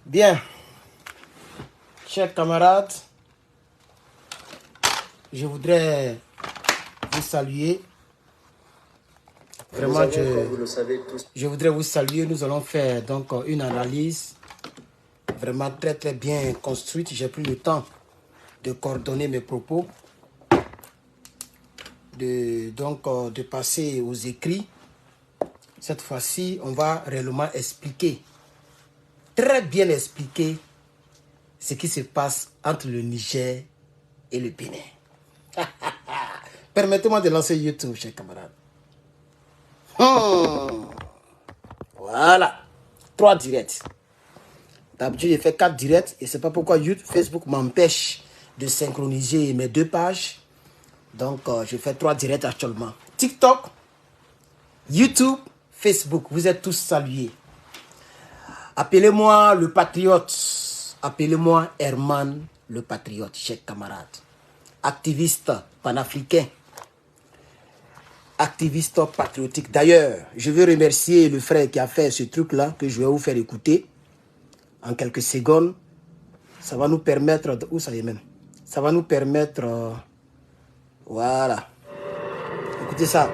Bien, chers camarades, je voudrais vous saluer. Vraiment, je voudrais vous saluer. Nous allons faire donc une analyse vraiment très très bien construite. J'ai pris le temps de coordonner mes propos, de passer aux écrits. Cette fois-ci, on va réellement expliquer, très bien expliquer ce qui se passe entre le Niger et le Bénin. Permettez-moi de lancer YouTube, chers camarades. Voilà. 3 directs. D'habitude, j'ai fait 4 directs et c'est pas pourquoi YouTube, Facebook m'empêche de synchroniser mes 2 pages. Donc, je fais 3 directs actuellement. TikTok, YouTube, Facebook. Vous êtes tous salués. Appelez-moi le patriote. Appelez-moi Herman le patriote, chers camarades. Activiste panafricain. Activiste patriotique. D'ailleurs, je veux remercier le frère qui a fait ce truc-là, que je vais vous faire écouter en quelques secondes. Ça va nous permettre... Où ça y est même? Ça va nous permettre... voilà. Écoutez ça.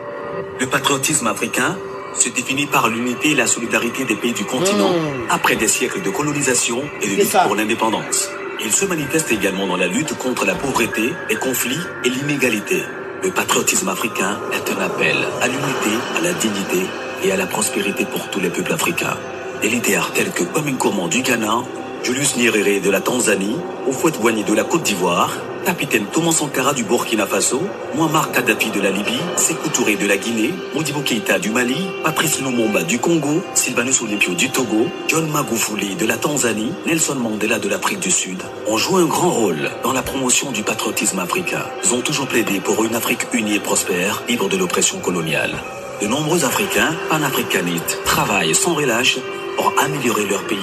Le patriotisme africain se définit par l'unité et la solidarité des pays du continent après des siècles de colonisation et de lutte pour l'indépendance. Il se manifeste également dans la lutte contre la pauvreté, les conflits et l'inégalité. Le patriotisme africain est un appel à l'unité, à la dignité et à la prospérité pour tous les peuples africains. Des leaders tels que Kwame Nkrumah du Ghana, Julius Nyerere de la Tanzanie, Houphouët-Boigny de la Côte d'Ivoire, capitaine Thomas Sankara du Burkina Faso, Muammar Kadhafi de la Libye, Sékou Touré de la Guinée, Modibo Keïta du Mali, Patrice Lumumba du Congo, Sylvanus Olympio du Togo, John Magufuli de la Tanzanie, Nelson Mandela de l'Afrique du Sud ont joué un grand rôle dans la promotion du patriotisme africain. Ils ont toujours plaidé pour une Afrique unie et prospère, libre de l'oppression coloniale. De nombreux Africains, panafricanistes, travaillent sans relâche pour améliorer leur pays,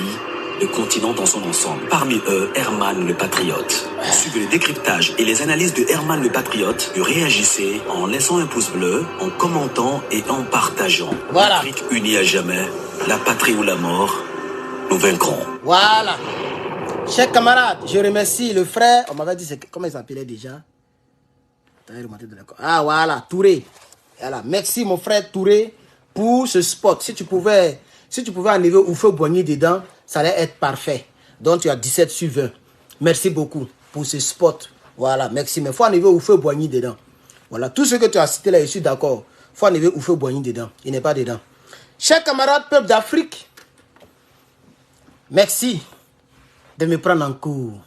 le continent dans son ensemble. Parmi eux, Herman le Patriote. Suivez le décryptage et les analyses de Herman le Patriote. Réagissez en laissant un pouce bleu, en commentant et en partageant. Voilà. L'Afrique unie à jamais, la patrie ou la mort, nous vaincrons. Voilà. Chers camarades, je remercie le frère. On m'avait dit, comment il s'appelait déjà? Ah voilà, Touré. Voilà. Merci mon frère Touré pour ce spot. Si tu pouvais enlever Houphouët-Boigny dedans, ça allait être parfait. Donc tu as 17 sur 20. Merci beaucoup pour ce spot. Voilà, merci. Mais il faut enlever Houphouët-Boigny dedans. Voilà, tout ce que tu as cité là, je suis d'accord. Il faut enlever Houphouët-Boigny dedans. Il n'est pas dedans. Chers camarades, peuple d'Afrique, merci de me prendre en cours.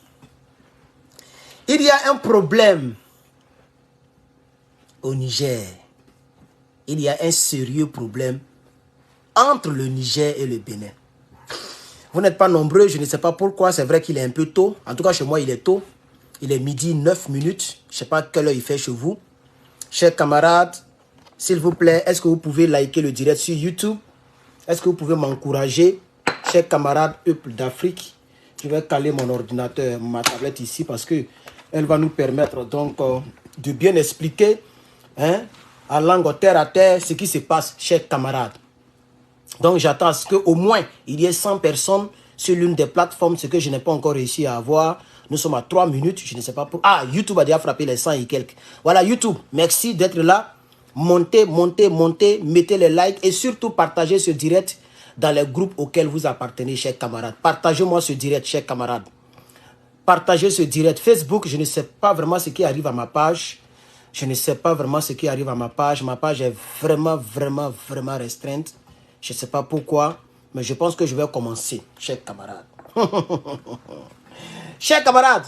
Il y a un problème au Niger. Il y a un sérieux problème entre le Niger et le Bénin. Vous n'êtes pas nombreux, je ne sais pas pourquoi. C'est vrai qu'il est un peu tôt. En tout cas, chez moi, il est tôt. Il est midi 9 minutes. Je ne sais pas quelle heure il fait chez vous. Chers camarades, s'il vous plaît, est-ce que vous pouvez liker le direct sur YouTube? Est-ce que vous pouvez m'encourager? Chers camarades, peuple d'Afrique, je vais caler mon ordinateur, ma tablette ici parce que elle va nous permettre donc de bien expliquer, hein, en langue terre à terre, ce qui se passe, chers camarades. Donc j'attends à ce qu'au moins il y ait 100 personnes sur l'une des plateformes, ce que je n'ai pas encore réussi à avoir. Nous sommes à 3 minutes, je ne sais pas pour... Ah, YouTube a déjà frappé les 100 et quelques. Voilà, YouTube, merci d'être là. Montez, montez, montez, mettez les likes et surtout partagez ce direct dans les groupes auxquels vous appartenez, chers camarades. Partagez-moi ce direct, chers camarades. Partagez ce direct. Facebook, je ne sais pas vraiment ce qui arrive à ma page. Je ne sais pas vraiment ce qui arrive à ma page. Ma page est vraiment, vraiment, vraiment restreinte. Je ne sais pas pourquoi, mais je pense que je vais commencer, chers camarades. Chers camarades,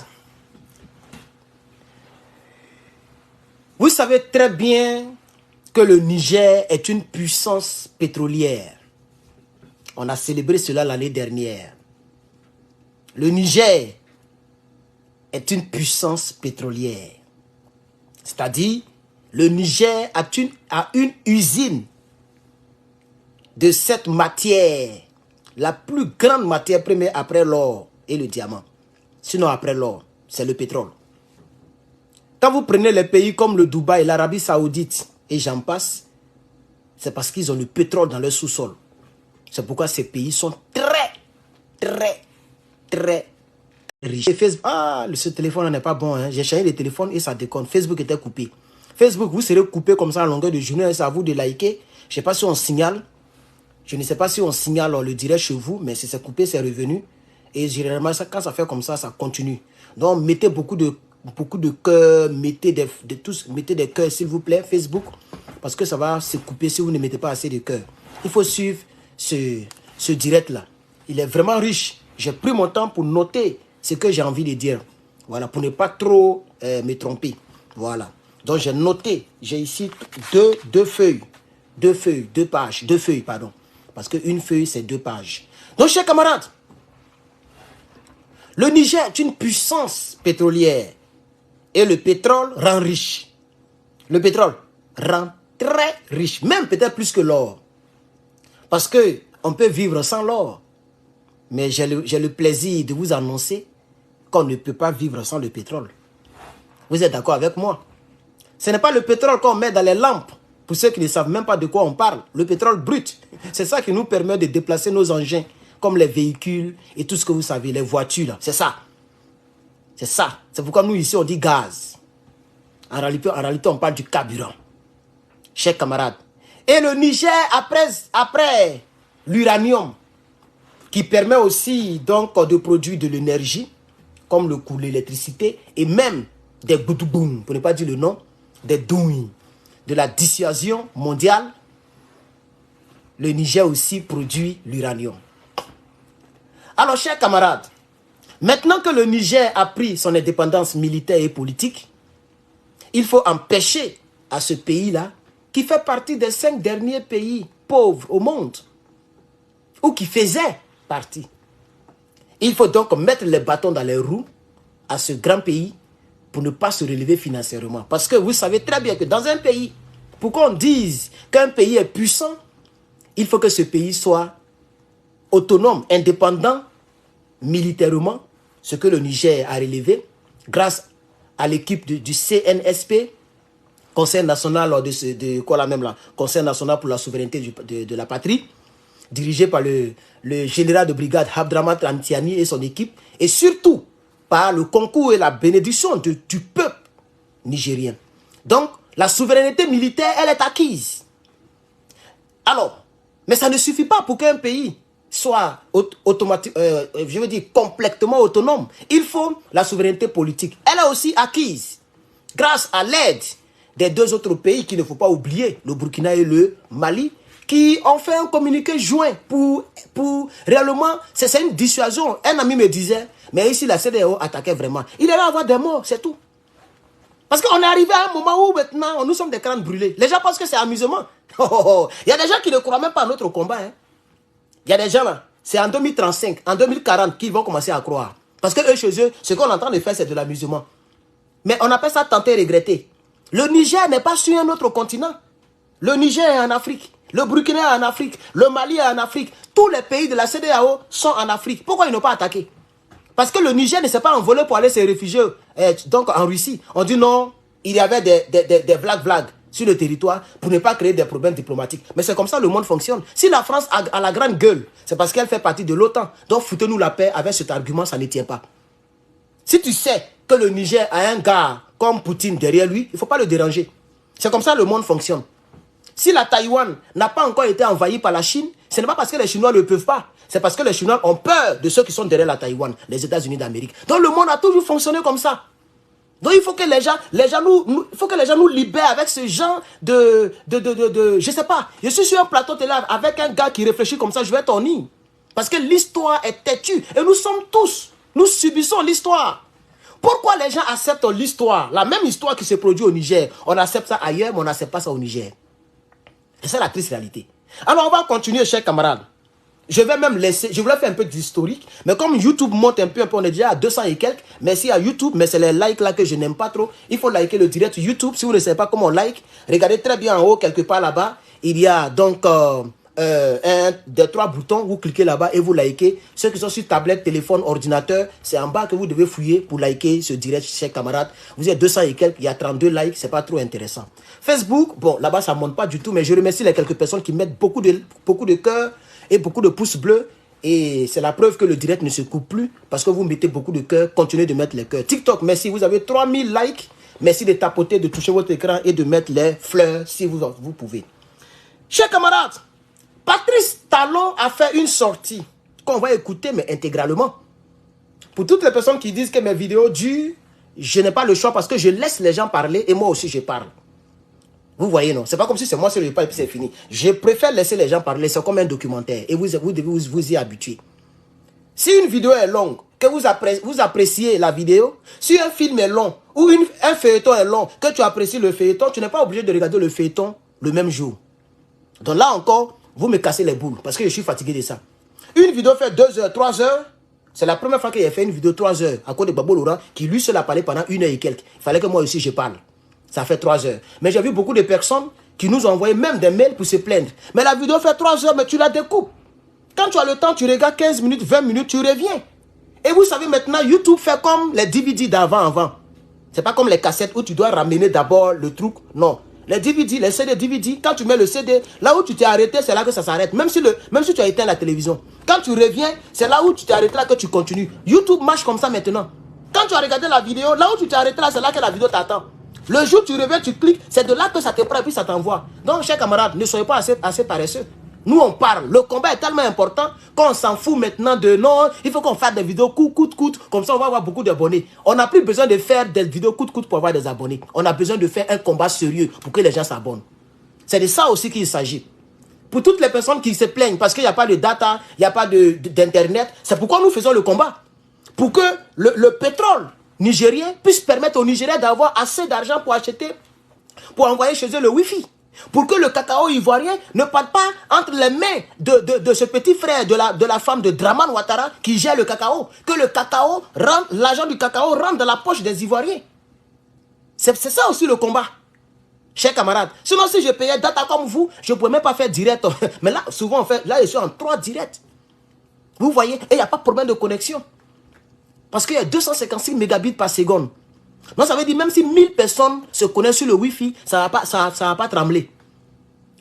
vous savez très bien que le Niger est une puissance pétrolière. On a célébré cela l'année dernière. Le Niger est une puissance pétrolière. C'est-à-dire, le Niger a une usine de cette matière, la plus grande matière première après l'or et le diamant. Sinon après l'or, c'est le pétrole. Quand vous prenez les pays comme le Dubaï, l'Arabie Saoudite et j'en passe, c'est parce qu'ils ont le pétrole dans leur sous-sol. C'est pourquoi ces pays sont très, très très riche. Et Facebook, ce téléphone n'est pas bon. Hein. J'ai changé le téléphone et ça déconne. Facebook était coupé. Facebook, vous serez coupé comme ça à longueur de journée. C'est à vous de liker. Je ne sais pas si on signale. Je ne sais pas si on signale, on le dirait chez vous. Mais si c'est coupé, c'est revenu. Et généralement, quand ça fait comme ça, ça continue. Donc, mettez beaucoup de cœurs. Mettez des cœurs, s'il vous plaît, Facebook. Parce que ça va se couper si vous ne mettez pas assez de cœurs. Il faut suivre ce direct-là. Il est vraiment riche. J'ai pris mon temps pour noter ce que j'ai envie de dire. Voilà, pour ne pas trop me tromper. Voilà. Donc, j'ai noté. J'ai ici deux feuilles. Deux feuilles, pardon. Parce qu'une feuille, c'est 2 pages. Donc, chers camarades, le Niger est une puissance pétrolière. Et le pétrole rend riche. Le pétrole rend très riche. Même peut-être plus que l'or. Parce qu'on peut vivre sans l'or. Mais j'ai le plaisir de vous annoncer qu'on ne peut pas vivre sans le pétrole. Vous êtes d'accord avec moi? Ce n'est pas le pétrole qu'on met dans les lampes. Pour ceux qui ne savent même pas de quoi on parle. Le pétrole brut. C'est ça qui nous permet de déplacer nos engins. Comme les véhicules et tout ce que vous savez. Les voitures là. C'est ça. C'est ça. C'est pourquoi nous ici on dit gaz. En réalité on parle du carburant. Chers camarades. Et le Niger après l'uranium. Qui permet aussi donc de produire de l'énergie. Comme l'électricité. Et même des boudouboum. Pour ne pas dire le nom. Des douilles. De la dissuasion mondiale, le Niger aussi produit l'uranium. Alors, chers camarades, maintenant que le Niger a pris son indépendance militaire et politique, il faut empêcher à ce pays-là, qui fait partie des 5 derniers pays pauvres au monde, ou qui faisait partie. Il faut donc mettre les bâtons dans les roues à ce grand pays pour ne pas se relever financièrement. Parce que vous savez très bien que dans un pays, pour qu'on dise qu'un pays est puissant, il faut que ce pays soit autonome, indépendant, militairement, ce que le Niger a relevé, grâce à l'équipe du CNSP, Conseil national Conseil national pour la souveraineté de la patrie, dirigé par le général de brigade Abdraman Antiani et son équipe, et surtout par le concours et la bénédiction du peuple nigérien. Donc, la souveraineté militaire, elle est acquise. Alors, mais ça ne suffit pas pour qu'un pays soit complètement autonome. Il faut la souveraineté politique. Elle est aussi acquise grâce à l'aide des 2 autres pays qu'il ne faut pas oublier, le Burkina et le Mali, qui ont fait un communiqué joint pour réellement, c'est une dissuasion. Un ami me disait, mais ici la CEDEAO attaquait vraiment. Il allait avoir des morts, c'est tout. Parce qu'on est arrivé à un moment où maintenant, nous sommes des crânes brûlés. Les gens pensent que c'est amusement. Il y a des gens qui ne croient même pas à notre combat. Hein. Il y a des gens là, c'est en 2035, en 2040 qu'ils vont commencer à croire. Parce que eux, chez eux, ce qu'on est en train de faire, c'est de l'amusement. Mais on appelle ça tenter et regretter. Le Niger n'est pas sur un autre continent. Le Niger est en Afrique. Le Burkina est en Afrique. Le Mali est en Afrique. Tous les pays de la CEDEAO sont en Afrique. Pourquoi ils n'ont pas attaqué? Parce que le Niger ne s'est pas envolé pour aller se réfugier donc en Russie. On dit non, il y avait des blagues sur le territoire pour ne pas créer des problèmes diplomatiques. Mais c'est comme ça le monde fonctionne. Si la France a la grande gueule, c'est parce qu'elle fait partie de l'OTAN. Donc foutez-nous la paix avec cet argument, ça ne tient pas. Si tu sais que le Niger a un gars comme Poutine derrière lui, il ne faut pas le déranger. C'est comme ça le monde fonctionne. Si la Taïwan n'a pas encore été envahie par la Chine, ce n'est pas parce que les Chinois ne le peuvent pas. C'est parce que les Chinois ont peur de ceux qui sont derrière la Taïwan, les États-Unis d'Amérique. Donc le monde a toujours fonctionné comme ça. Donc il faut que les gens nous libèrent avec ce genre je sais pas. Je suis sur un plateau télé avec un gars qui réfléchit comme ça, je vais être en ligne. Parce que l'histoire est têtue. Et nous subissons l'histoire. Pourquoi les gens acceptent l'histoire, la même histoire qui se produit au Niger? On accepte ça ailleurs, mais on n'accepte pas ça au Niger. Et c'est la triste réalité. Alors on va continuer, chers camarades. Je vais même laisser, je voulais faire un peu d'historique, mais comme YouTube monte un peu, on est déjà à 200 et quelques. Merci à YouTube, mais c'est les likes là que je n'aime pas trop. Il faut liker le direct YouTube. Si vous ne savez pas comment on like, regardez très bien en haut, quelque part là-bas. Il y a donc un des 3 boutons. Vous cliquez là-bas et vous likez. Ceux qui sont sur tablette, téléphone, ordinateur, c'est en bas que vous devez fouiller pour liker ce direct, chers camarades. Vous êtes 200 et quelques, il y a 32 likes, c'est pas trop intéressant. Facebook, bon, là-bas ça monte pas du tout, mais je remercie les quelques personnes qui mettent beaucoup de cœurs et beaucoup de pouces bleus Et c'est la preuve que le direct ne se coupe plus parce que vous mettez beaucoup de cœurs. Continuez de mettre les cœurs. TikTok, merci. Vous avez 3000 likes. Merci de tapoter, de toucher votre écran et de mettre les fleurs si vous pouvez. Chers camarades, Patrice Talon a fait une sortie qu'on va écouter, mais intégralement. Pour toutes les personnes qui disent que mes vidéos durent, je n'ai pas le choix parce que je laisse les gens parler et moi aussi je parle. Vous voyez, non? C'est pas comme si c'est moi seul qui parle et puis c'est fini. Je préfère laisser les gens parler, c'est comme un documentaire et vous devez vous y habituer. Si une vidéo est longue, que vous appréciez la vidéo, si un film est long ou un feuilleton est long, que tu apprécies le feuilleton, tu n'es pas obligé de regarder le feuilleton le même jour. Donc là encore, vous me cassez les boules parce que je suis fatigué de ça. Une vidéo fait 2 heures, 3 heures. C'est la première fois qu'il a fait une vidéo 3 heures à cause de Babo Laurent qui lui seul a parlé pendant 1 heure et quelques. Il fallait que moi aussi je parle. Ça fait 3 heures. Mais j'ai vu beaucoup de personnes qui nous ont envoyé même des mails pour se plaindre. Mais la vidéo fait 3 heures, mais tu la découpes. Quand tu as le temps, tu regardes 15 minutes, 20 minutes, tu reviens. Et vous savez maintenant, YouTube fait comme les DVD d'avant. C'est pas comme les cassettes où tu dois ramener d'abord le truc. Non. Les DVD, les CD, DVD, quand tu mets le CD, là où tu t'es arrêté, c'est là que ça s'arrête. Même si tu as éteint la télévision. Quand tu reviens, c'est là où tu t'es arrêté, là que tu continues. YouTube marche comme ça maintenant. Quand tu as regardé la vidéo, là où tu t'es arrêté, là, c'est là que la vidéo t'attend. Le jour où tu reviens, tu cliques, c'est de là que ça te prend et puis ça t'envoie. Donc, chers camarades, ne soyez pas assez paresseux. Nous, on parle. Le combat est tellement important qu'on s'en fout maintenant de non, il faut qu'on fasse des vidéos coûte. Comme ça, on va avoir beaucoup d'abonnés. On n'a plus besoin de faire des vidéos coûte pour avoir des abonnés. On a besoin de faire un combat sérieux pour que les gens s'abonnent. C'est de ça aussi qu'il s'agit. Pour toutes les personnes qui se plaignent parce qu'il n'y a pas de data, il n'y a pas d'internet, c'est pourquoi nous faisons le combat. Pour que le pétrole nigérien puisse permettre aux Nigériens d'avoir assez d'argent pour acheter, pour envoyer chez eux le Wi-Fi. Pour que le cacao ivoirien ne parte pas entre les mains de ce petit frère de la femme de Draman Ouattara qui gère le cacao. Que le cacao rentre, l'argent du cacao rentre dans la poche des Ivoiriens. C'est ça aussi le combat. Chers camarades, sinon si je payais data comme vous, je ne pourrais même pas faire direct. Mais là, souvent on fait, là je suis en 3 directs. Vous voyez, et il n'y a pas de problème de connexion. Parce qu'il y a 256 mégabits par seconde. Donc ça veut dire même si 1000 personnes se connaissent sur le Wi-Fi, ça va pas trembler.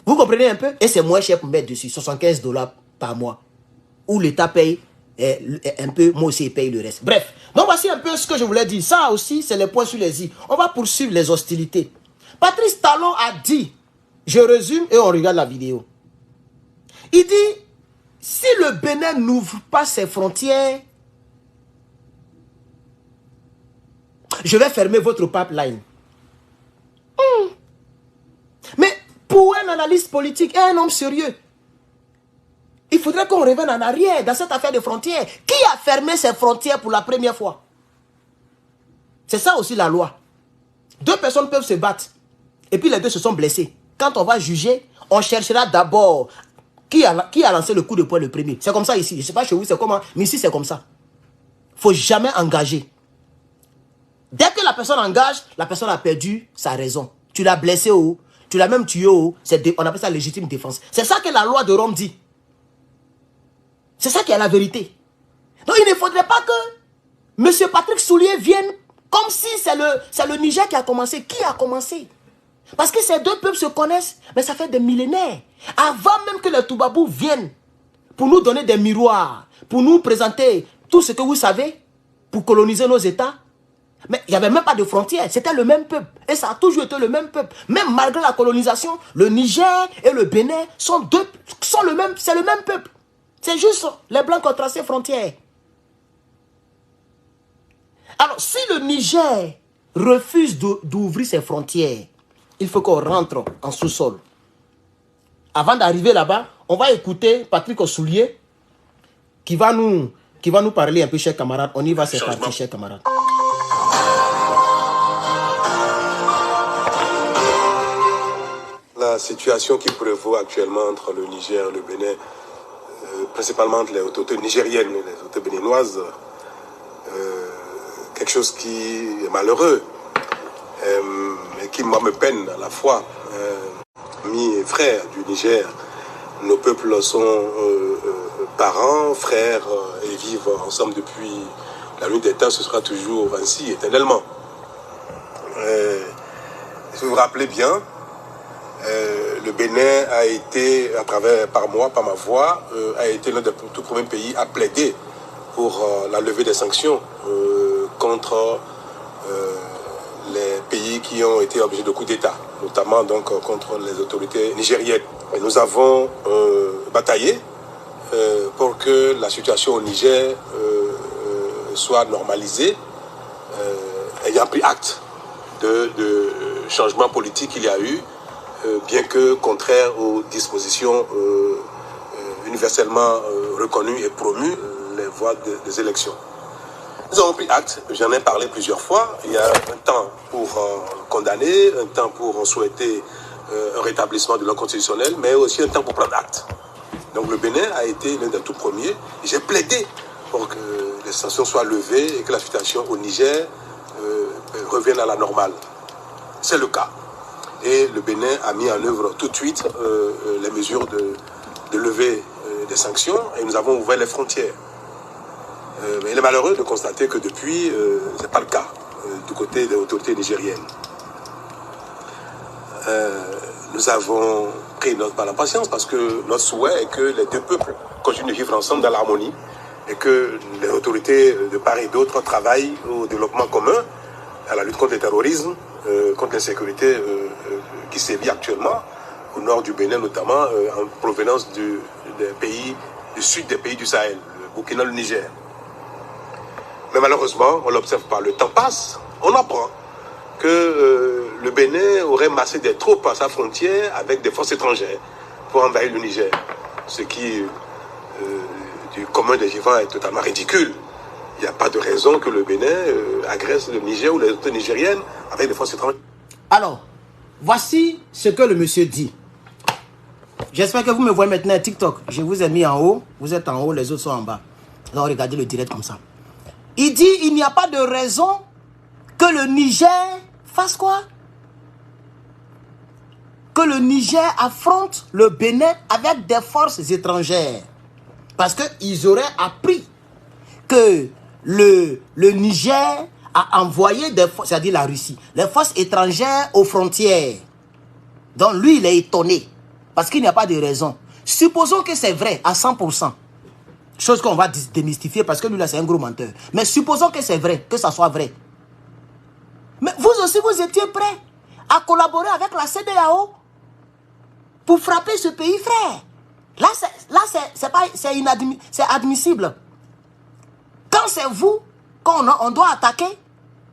Vous comprenez un peu? Et c'est moins cher pour mettre dessus, $75 par mois. Où l'État paye un peu, moi aussi paye le reste. Bref, donc voici un peu ce que je voulais dire. Ça aussi, c'est les points sur les i. On va poursuivre les hostilités. Patrice Talon a dit, je résume et on regarde la vidéo. Il dit, si le Bénin n'ouvre pas ses frontières, je vais fermer votre pipeline. Mais pour un analyste politique et un homme sérieux, il faudrait qu'on revienne en arrière dans cette affaire de frontières. Qui a fermé ses frontières pour la première fois? C'est ça aussi la loi. 2 personnes peuvent se battre et puis les 2 se sont blessés. Quand on va juger, on cherchera d'abord qui a lancé le coup de poing le premier. C'est comme ça ici. Je ne sais pas chez vous c'est comment, mais ici c'est comme ça. Il ne faut jamais engager. Dès que la personne engage, la personne a perdu sa raison. Tu l'as blessé ou tu l'as même tué ou on appelle ça légitime défense. C'est ça que la loi de Rome dit. C'est ça qui est la vérité. Donc il ne faudrait pas que M. Patrick Soulier vienne comme si c'est le Niger qui a commencé. Qui a commencé? Parce que ces 2 peuples se connaissent, mais ça fait des millénaires. Avant même que les Toubabous viennent pour nous donner des miroirs, pour nous présenter tout ce que vous savez, pour coloniser nos États. Mais il n'y avait même pas de frontières, c'était le même peuple. Et ça a toujours été le même peuple. Même malgré la colonisation, le Niger et le Bénin c'est le même peuple. C'est juste les Blancs qui ont tracé frontières. Alors, si le Niger refuse d'ouvrir ses frontières, il faut qu'on rentre en sous-sol. Avant d'arriver là-bas, on va écouter Patrick Soulier qui va nous parler un peu, chers camarades. On y va, c'est parti, chers camarades. La situation qui prévaut actuellement entre le Niger et le Bénin, principalement entre les autorités nigériennes et les autorités béninoises, quelque chose qui est malheureux et qui moi me peine à la fois. Amis et frères du Niger, nos peuples sont parents, frères et vivent ensemble depuis la nuit des temps, ce sera toujours ainsi, éternellement. Si vous vous rappelez bien, le Bénin a été, par ma voix, a été l'un des tout premiers pays à plaider pour la levée des sanctions contre les pays qui ont été obligés de coup d'État, notamment donc contre les autorités nigériennes. Et nous avons bataillé pour que la situation au Niger soit normalisée, ayant pris acte de changement politique qu'il y a eu, bien que contraire aux dispositions universellement reconnues et promues, les voies des élections. Nous avons pris acte, j'en ai parlé plusieurs fois, il y a un temps pour condamner, un temps pour souhaiter un rétablissement de l'ordre constitutionnel, mais aussi un temps pour prendre acte. Donc le Bénin a été l'un des tout premiers. J'ai plaidé pour que les sanctions soient levées et que la situation au Niger revienne à la normale. C'est le cas. Et le Bénin a mis en œuvre tout de suite les mesures de levée des sanctions et nous avons ouvert les frontières. Mais il est malheureux de constater que depuis, ce n'est pas le cas du côté des autorités nigériennes. Nous avons pris notre mal en patience parce que notre souhait est que les deux peuples continuent de vivre ensemble dans l'harmonie et que les autorités de part et d'autre travaillent au développement commun, à la lutte contre le terrorisme, contre l'insécurité qui sévit actuellement au nord du Bénin, notamment en provenance du sud des pays du Sahel, le Burkina, le Niger. Mais malheureusement, on ne l'observe pas. Le temps passe, on apprend que le Bénin aurait massé des troupes à sa frontière avec des forces étrangères pour envahir le Niger. Ce qui, du commun des vivants, est totalement ridicule. Il n'y a pas de raison que le Bénin agresse le Niger ou les autorités nigériennes avec des forces étrangères. Alors, voici ce que le monsieur dit. J'espère que vous me voyez maintenant à TikTok. Je vous ai mis en haut. Vous êtes en haut, les autres sont en bas. Alors, regardez le direct comme ça. Il dit il n'y a pas de raison que le Niger fasse quoi? Que le Niger affronte le Bénin avec des forces étrangères. Parce qu'ils auraient appris que le Niger a envoyé des forces, c'est-à-dire la Russie, les forces étrangères aux frontières. Donc lui, il est étonné. Parce qu'il n'y a pas de raison. Supposons que c'est vrai à 100%. Chose qu'on va démystifier parce que lui là c'est un gros menteur. Mais supposons que c'est vrai, que ça soit vrai. Mais vous aussi vous étiez prêts à collaborer avec la CEDEAO pour frapper ce pays frère. Là c'est admissible. Quand c'est vous, quand on doit attaquer,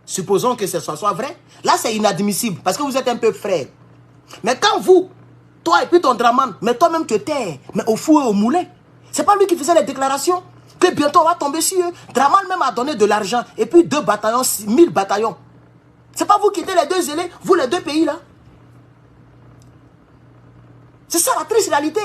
supposons que ce soit vrai, là c'est inadmissible parce que vous êtes un peu frère. Mais quand vous, toi et puis ton Draman, mais toi-même tu étais mais au fou et au moulin. C'est pas lui qui faisait les déclarations que bientôt on va tomber sur eux. Draman même a donné de l'argent. Et puis 2 bataillons, 1000 bataillons. C'est pas vous qui êtes les deux zélés, vous les deux pays là. C'est ça la triste réalité.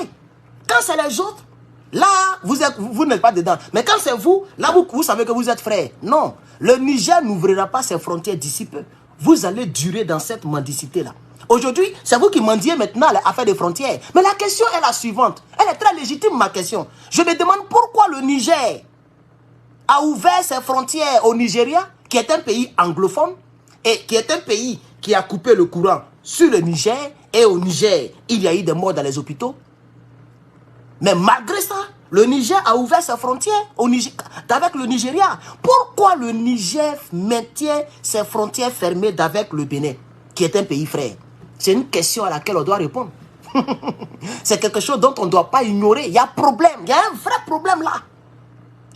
Quand c'est les autres, là, vous n'êtes pas dedans. Mais quand c'est vous, là, vous savez que vous êtes frères. Non, le Niger n'ouvrira pas ses frontières d'ici peu. Vous allez durer dans cette mendicité-là. Aujourd'hui, c'est vous qui mendiez maintenant l'affaire des frontières. Mais la question est la suivante. Elle est très légitime, ma question. Je me demande pourquoi le Niger a ouvert ses frontières au Nigeria, qui est un pays anglophone, et qui est un pays qui a coupé le courant sur le Niger, et au Niger, il y a eu des morts dans les hôpitaux. Mais malgré ça, le Niger a ouvert ses frontières avec le Nigeria. Pourquoi le Niger maintient ses frontières fermées avec le Bénin, qui est un pays frère? C'est une question à laquelle on doit répondre. C'est quelque chose dont on ne doit pas ignorer. Il y a problème, il y a un vrai problème là.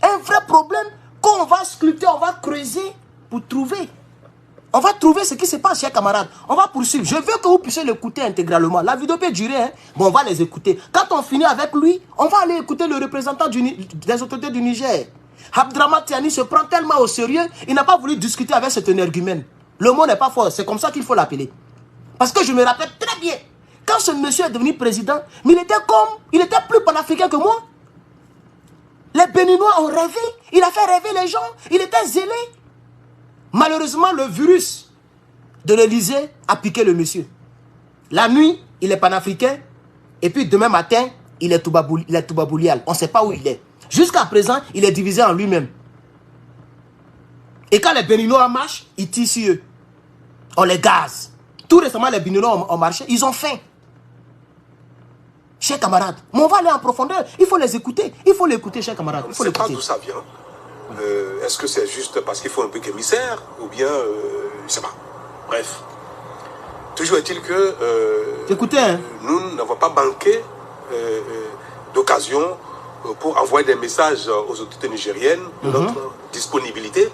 Un vrai problème qu'on va sculpter, on va creuser pour trouver. On va trouver ce qui se passe, chers camarades. On va poursuivre. Je veux que vous puissiez l'écouter intégralement. La vidéo peut durer, hein. Bon, on va les écouter. Quand on finit avec lui, on va aller écouter le représentant des autorités du Niger. Abdraman Tiani se prend tellement au sérieux, il n'a pas voulu discuter avec cet énergumène. Le mot n'est pas fort, c'est comme ça qu'il faut l'appeler. Parce que je me rappelle très bien, quand ce monsieur est devenu président, mais il était plus panafricain que moi. Les Béninois ont rêvé, il a fait rêver les gens, il était zélé. Malheureusement, le virus de l'Élysée a piqué le monsieur. La nuit, il est panafricain, et puis demain matin, il est toubaboulial. On ne sait pas où il est. Jusqu'à présent, il est divisé en lui-même. Et quand les Béninois marchent, ils tirent sur eux. On les gaze. Tout récemment, les Béninois ont marché, ils ont faim. chers camarades. Mais on va aller en profondeur. Il faut les écouter. Il faut l'écouter, chers camarades. Il faut l'écouter. l'écouter. Je ne sais pas d'où ça vient. Est-ce que c'est juste parce qu'il faut un bouc émissaire ou bien, je ne sais pas. Bref. Toujours est-il que écoutez, hein. Nous n'avons pas manqué d'occasion pour envoyer des messages aux autorités nigériennes de notre disponibilité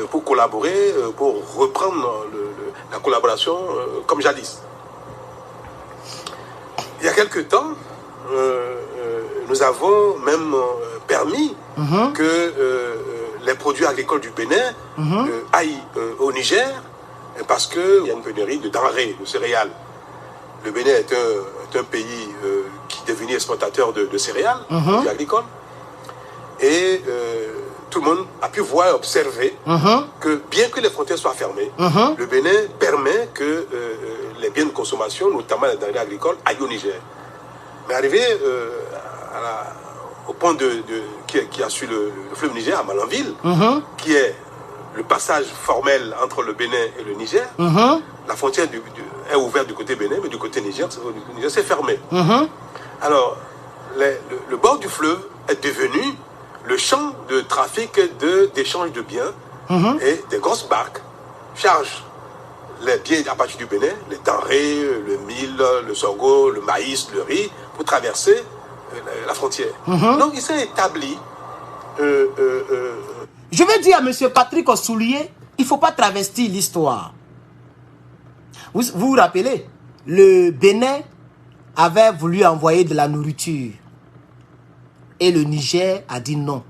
pour collaborer, pour reprendre la collaboration comme jadis. Il y a quelque temps, nous avons même permis que les produits agricoles du Bénin aillent au Niger parce qu'il y a une pénurie de denrées, de céréales. Le Bénin est un pays qui est devenu exportateur de céréales, produits agricoles. Et tout le monde a pu voir et observer que bien que les frontières soient fermées, le Bénin permet que les biens de consommation, notamment les denrées agricoles, aillent au Niger. Mais arrivé au point qui a su le fleuve Niger, à Malanville, qui est le passage formel entre le Bénin et le Niger, la frontière est ouverte du côté Bénin, mais du côté Niger, c'est fermé. Alors, le bord du fleuve est devenu le champ de trafic d'échange de biens et des grosses barques chargent les biens à partir du Bénin, les denrées, le mil, le sorgho, le maïs, le riz, pour traverser la frontière. Donc, il s'est établi... Je vais dire à M. Patrick Soulier, il ne faut pas travestir l'histoire. Vous vous rappelez, le Bénin avait voulu envoyer de la nourriture. Et le Niger a dit non,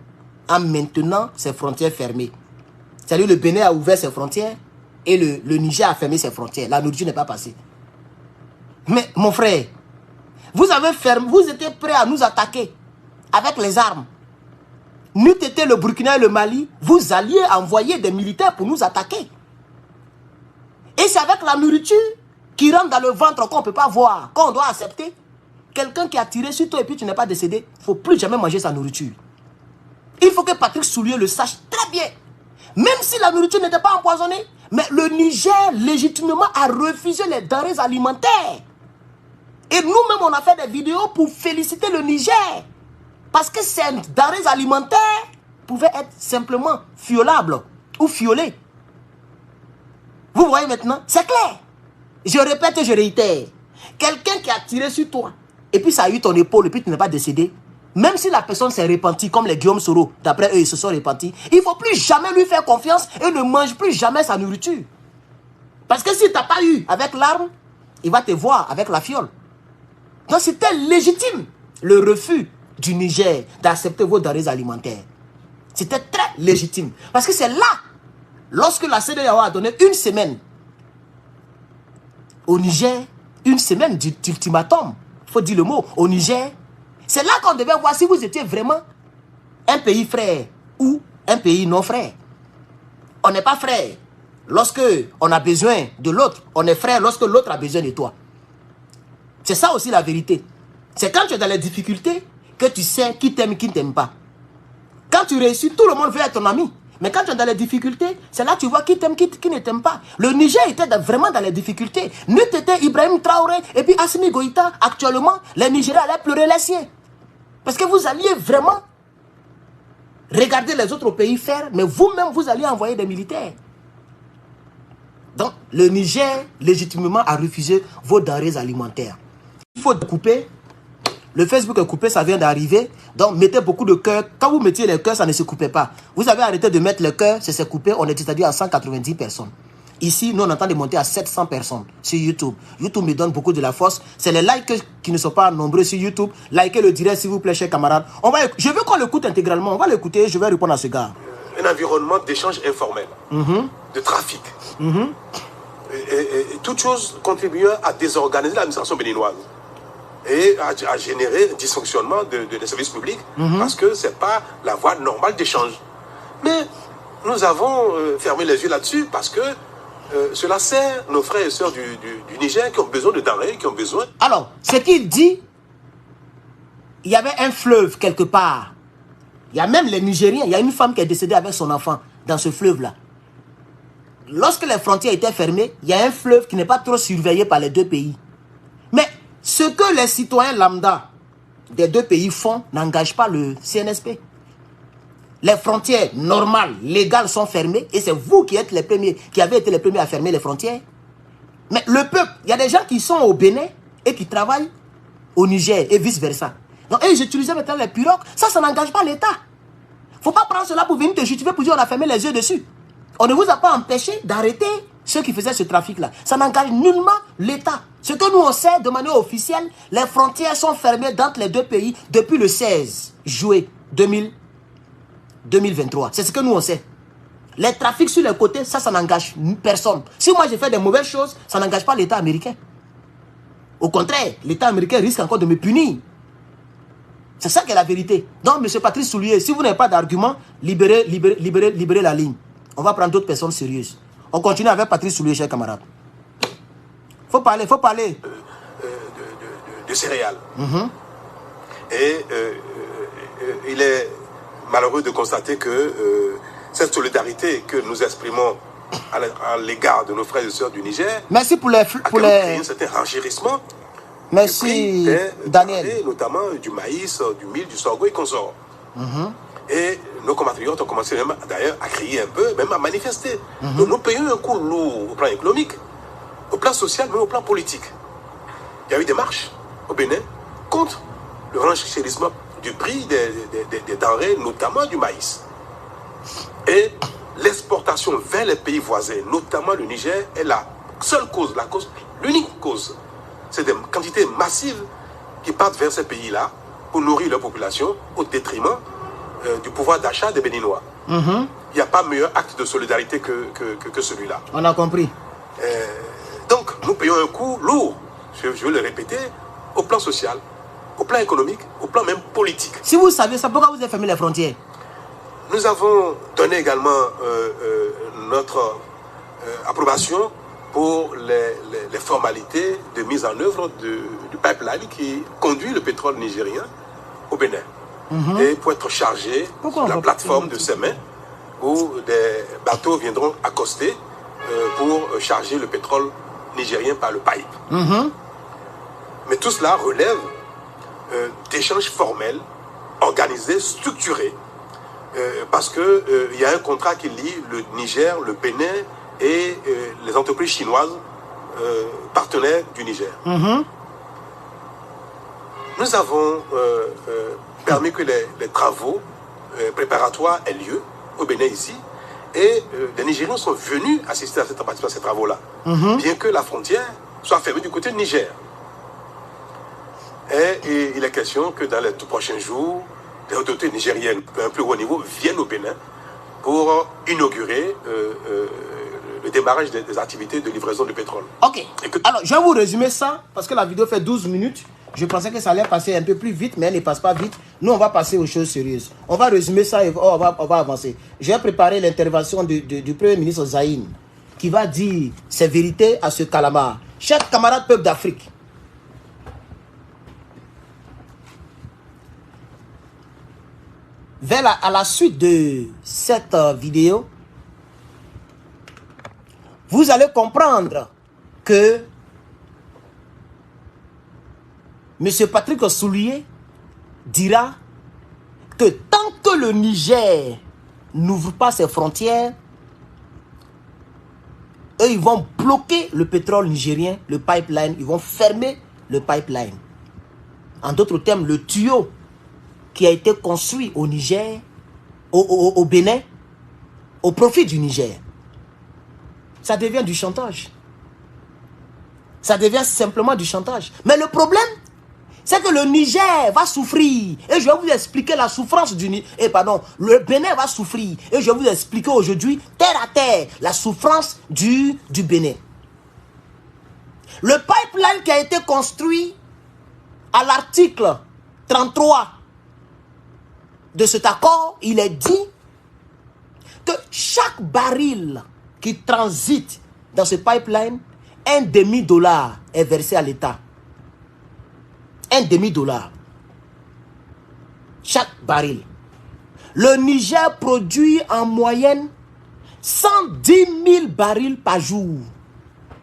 en maintenant ses frontières fermées. C'est-à-dire le Bénin a ouvert ses frontières et le Niger a fermé ses frontières. La nourriture n'est pas passée. Mais mon frère, vous étiez prêts à nous attaquer avec les armes. N'eût été le Burkina et le Mali, vous alliez envoyer des militaires pour nous attaquer. Et c'est avec la nourriture qui rentre dans le ventre qu'on ne peut pas voir, qu'on doit accepter. Quelqu'un qui a tiré sur toi et puis tu n'es pas décédé, il ne faut plus jamais manger sa nourriture. Il faut que Patrick Soulier le sache très bien. Même si la nourriture n'était pas empoisonnée, mais le Niger légitimement a refusé les denrées alimentaires. Et nous-mêmes, on a fait des vidéos pour féliciter le Niger. Parce que ces denrées alimentaires pouvaient être simplement fiolables ou fiolées. Vous voyez maintenant, c'est clair. Je répète et je réitère. Quelqu'un qui a tiré sur toi, et puis ça a eu ton épaule, et puis tu n'es pas décédé, même si la personne s'est repentie, comme les Guillaume Soro, d'après eux, ils se sont repentis, il ne faut plus jamais lui faire confiance et ne mange plus jamais sa nourriture. Parce que si tu n'as pas eu avec l'arme, il va te voir avec la fiole. Donc c'était légitime, le refus du Niger d'accepter vos denrées alimentaires. C'était très légitime. Parce que c'est là, lorsque la CEDEAO a donné une semaine au Niger, une semaine d'ultimatum, il faut dire le mot, au Niger, c'est là qu'on devait voir si vous étiez vraiment un pays frère ou un pays non frère. On n'est pas frère lorsque on a besoin de l'autre, on est frère lorsque l'autre a besoin de toi. C'est ça aussi la vérité. C'est quand tu es dans les difficultés que tu sais qui t'aime et qui ne t'aime pas. Quand tu réussis, tout le monde veut être ton ami. Mais quand tu es dans les difficultés, c'est là que tu vois qui t'aime, qui ne t'aime pas. Le Niger était vraiment dans les difficultés. N'eût été Ibrahim Traoré et puis Assimi Goïta, actuellement, les Nigériens allaient pleurer les siens. Parce que vous alliez vraiment regarder les autres pays faire, mais vous-même, vous alliez envoyer des militaires. Donc, le Niger, légitimement, a refusé vos denrées alimentaires. Il faut couper. Le Facebook est coupé, ça vient d'arriver. Donc, mettez beaucoup de cœurs. Quand vous mettiez les cœurs, ça ne se coupait pas. Vous avez arrêté de mettre les cœurs, ça s'est coupé. On est c'est-à-dire à 190 personnes. Ici, nous, on entend de monter à 700 personnes sur YouTube. YouTube me donne beaucoup de la force. C'est les likes qui ne sont pas nombreux sur YouTube. Likez le direct, s'il vous plaît, chers camarades. Je veux qu'on l'écoute intégralement. On va l'écouter. Je vais répondre à ce gars. Un environnement d'échange informel, de trafic. Et toute chose contribuant à désorganiser l'administration béninoise et à générer un dysfonctionnement des services publics parce que ce n'est pas la voie normale d'échange. Mais nous avons fermé les yeux là-dessus parce que cela sert nos frères et sœurs du Niger qui ont besoin de denrées, qui ont besoin... Alors, ce qu'il dit, il y avait un fleuve quelque part. Il y a même les Nigériens, il y a une femme qui est décédée avec son enfant dans ce fleuve-là. Lorsque les frontières étaient fermées, il y a un fleuve qui n'est pas trop surveillé par les deux pays. Mais ce que les citoyens lambda des deux pays font n'engage pas le CNSP. Les frontières normales, légales sont fermées et c'est vous qui êtes les premiers, qui avez été les premiers à fermer les frontières. Mais le peuple, il y a des gens qui sont au Bénin et qui travaillent au Niger et vice-versa. Donc, ils utilisaient maintenant les pirogues. Ça n'engage pas l'État. Il ne faut pas prendre cela pour venir te justifier pour dire on a fermé les yeux dessus. On ne vous a pas empêché d'arrêter ceux qui faisaient ce trafic-là. Ça n'engage nullement l'État. Ce que nous on sait de manière officielle, les frontières sont fermées entre les deux pays depuis le 16 juillet 2023. C'est ce que nous on sait. Les trafics sur les côtés, ça n'engage personne. Si moi j'ai fait des mauvaises choses, ça n'engage pas l'État américain. Au contraire, l'État américain risque encore de me punir. C'est ça qui est la vérité. Donc, M. Patrice Soulier, si vous n'avez pas d'argument, libérez la ligne. On va prendre d'autres personnes sérieuses. On continue avec Patrice Soulier, chers camarades. Faut parler. De céréales. Et il est malheureux de constater que cette solidarité que nous exprimons à l'égard de nos frères et sœurs du Niger, merci pour les un certain renchérissement. Merci Daniel. Notamment du maïs, du mil, du sorgho et consorts. Et nos compatriotes ont commencé même d'ailleurs à crier un peu, même à manifester. Donc nous payons un coup lourd au plan économique, au plan social, mais au plan politique. Il y a eu des marches au Bénin contre le renchérissement du prix des denrées, notamment du maïs. Et l'exportation vers les pays voisins, notamment le Niger, est la seule cause, l'unique cause. C'est des quantités massives qui partent vers ces pays-là pour nourrir leur population au détriment du pouvoir d'achat des Béninois. Il n'y a pas meilleur acte de solidarité que celui-là. On a compris. Donc, nous payons un coût lourd, je veux le répéter, au plan social, au plan économique, au plan même politique. Si vous savez ça, pourquoi vous avez fermé les frontières? Nous avons donné également notre approbation pour les formalités de mise en œuvre du pipeline qui conduit le pétrole nigérien au Bénin. Et pour être chargé sur la plateforme de Sémé, où des bateaux viendront accoster pour charger le pétrole nigérien par le pipe. Mais tout cela relève d'échanges formels, organisés, structurés, parce qu'il y a un contrat qui lie le Niger, le Bénin et les entreprises chinoises partenaires du Niger. Nous avons permis que les travaux préparatoires aient lieu au Bénin ici, et les Nigériens sont venus assister à ces travaux-là, bien que la frontière soit fermée du côté du Niger. Et il est question que dans les tout prochains jours, les autorités nigériennes à un plus haut niveau viennent au Bénin pour inaugurer le démarrage des activités de livraison de pétrole. Ok. Alors, je vais vous résumer ça, parce que la vidéo fait 12 minutes. Je pensais que ça allait passer un peu plus vite, mais elle ne passe pas vite. Nous, on va passer aux choses sérieuses. On va résumer ça et on va avancer. Je vais préparer l'intervention du Premier ministre Zaïne, qui va dire ses vérités à ce calamar. Chers camarades peuple d'Afrique, à la suite de cette vidéo, vous allez comprendre que M. Patrick Soulier dira que tant que le Niger n'ouvre pas ses frontières, eux, ils vont bloquer le pétrole nigérien, le pipeline, ils vont fermer le pipeline. En d'autres termes, le tuyau qui a été construit au Niger, au Bénin, au profit du Niger. Ça devient du chantage. Ça devient simplement du chantage. Mais le problème, c'est que le Niger va souffrir. Et je vais vous expliquer la souffrance du Niger. Le Bénin va souffrir. Et je vais vous expliquer aujourd'hui, terre à terre, la souffrance du Bénin. Le pipeline qui a été construit à l'article 33 de cet accord, il est dit que chaque baril qui transite dans ce pipeline, $1,5 est versé à l'État. $1,5. Chaque baril. Le Niger produit en moyenne 110 000 barils par jour.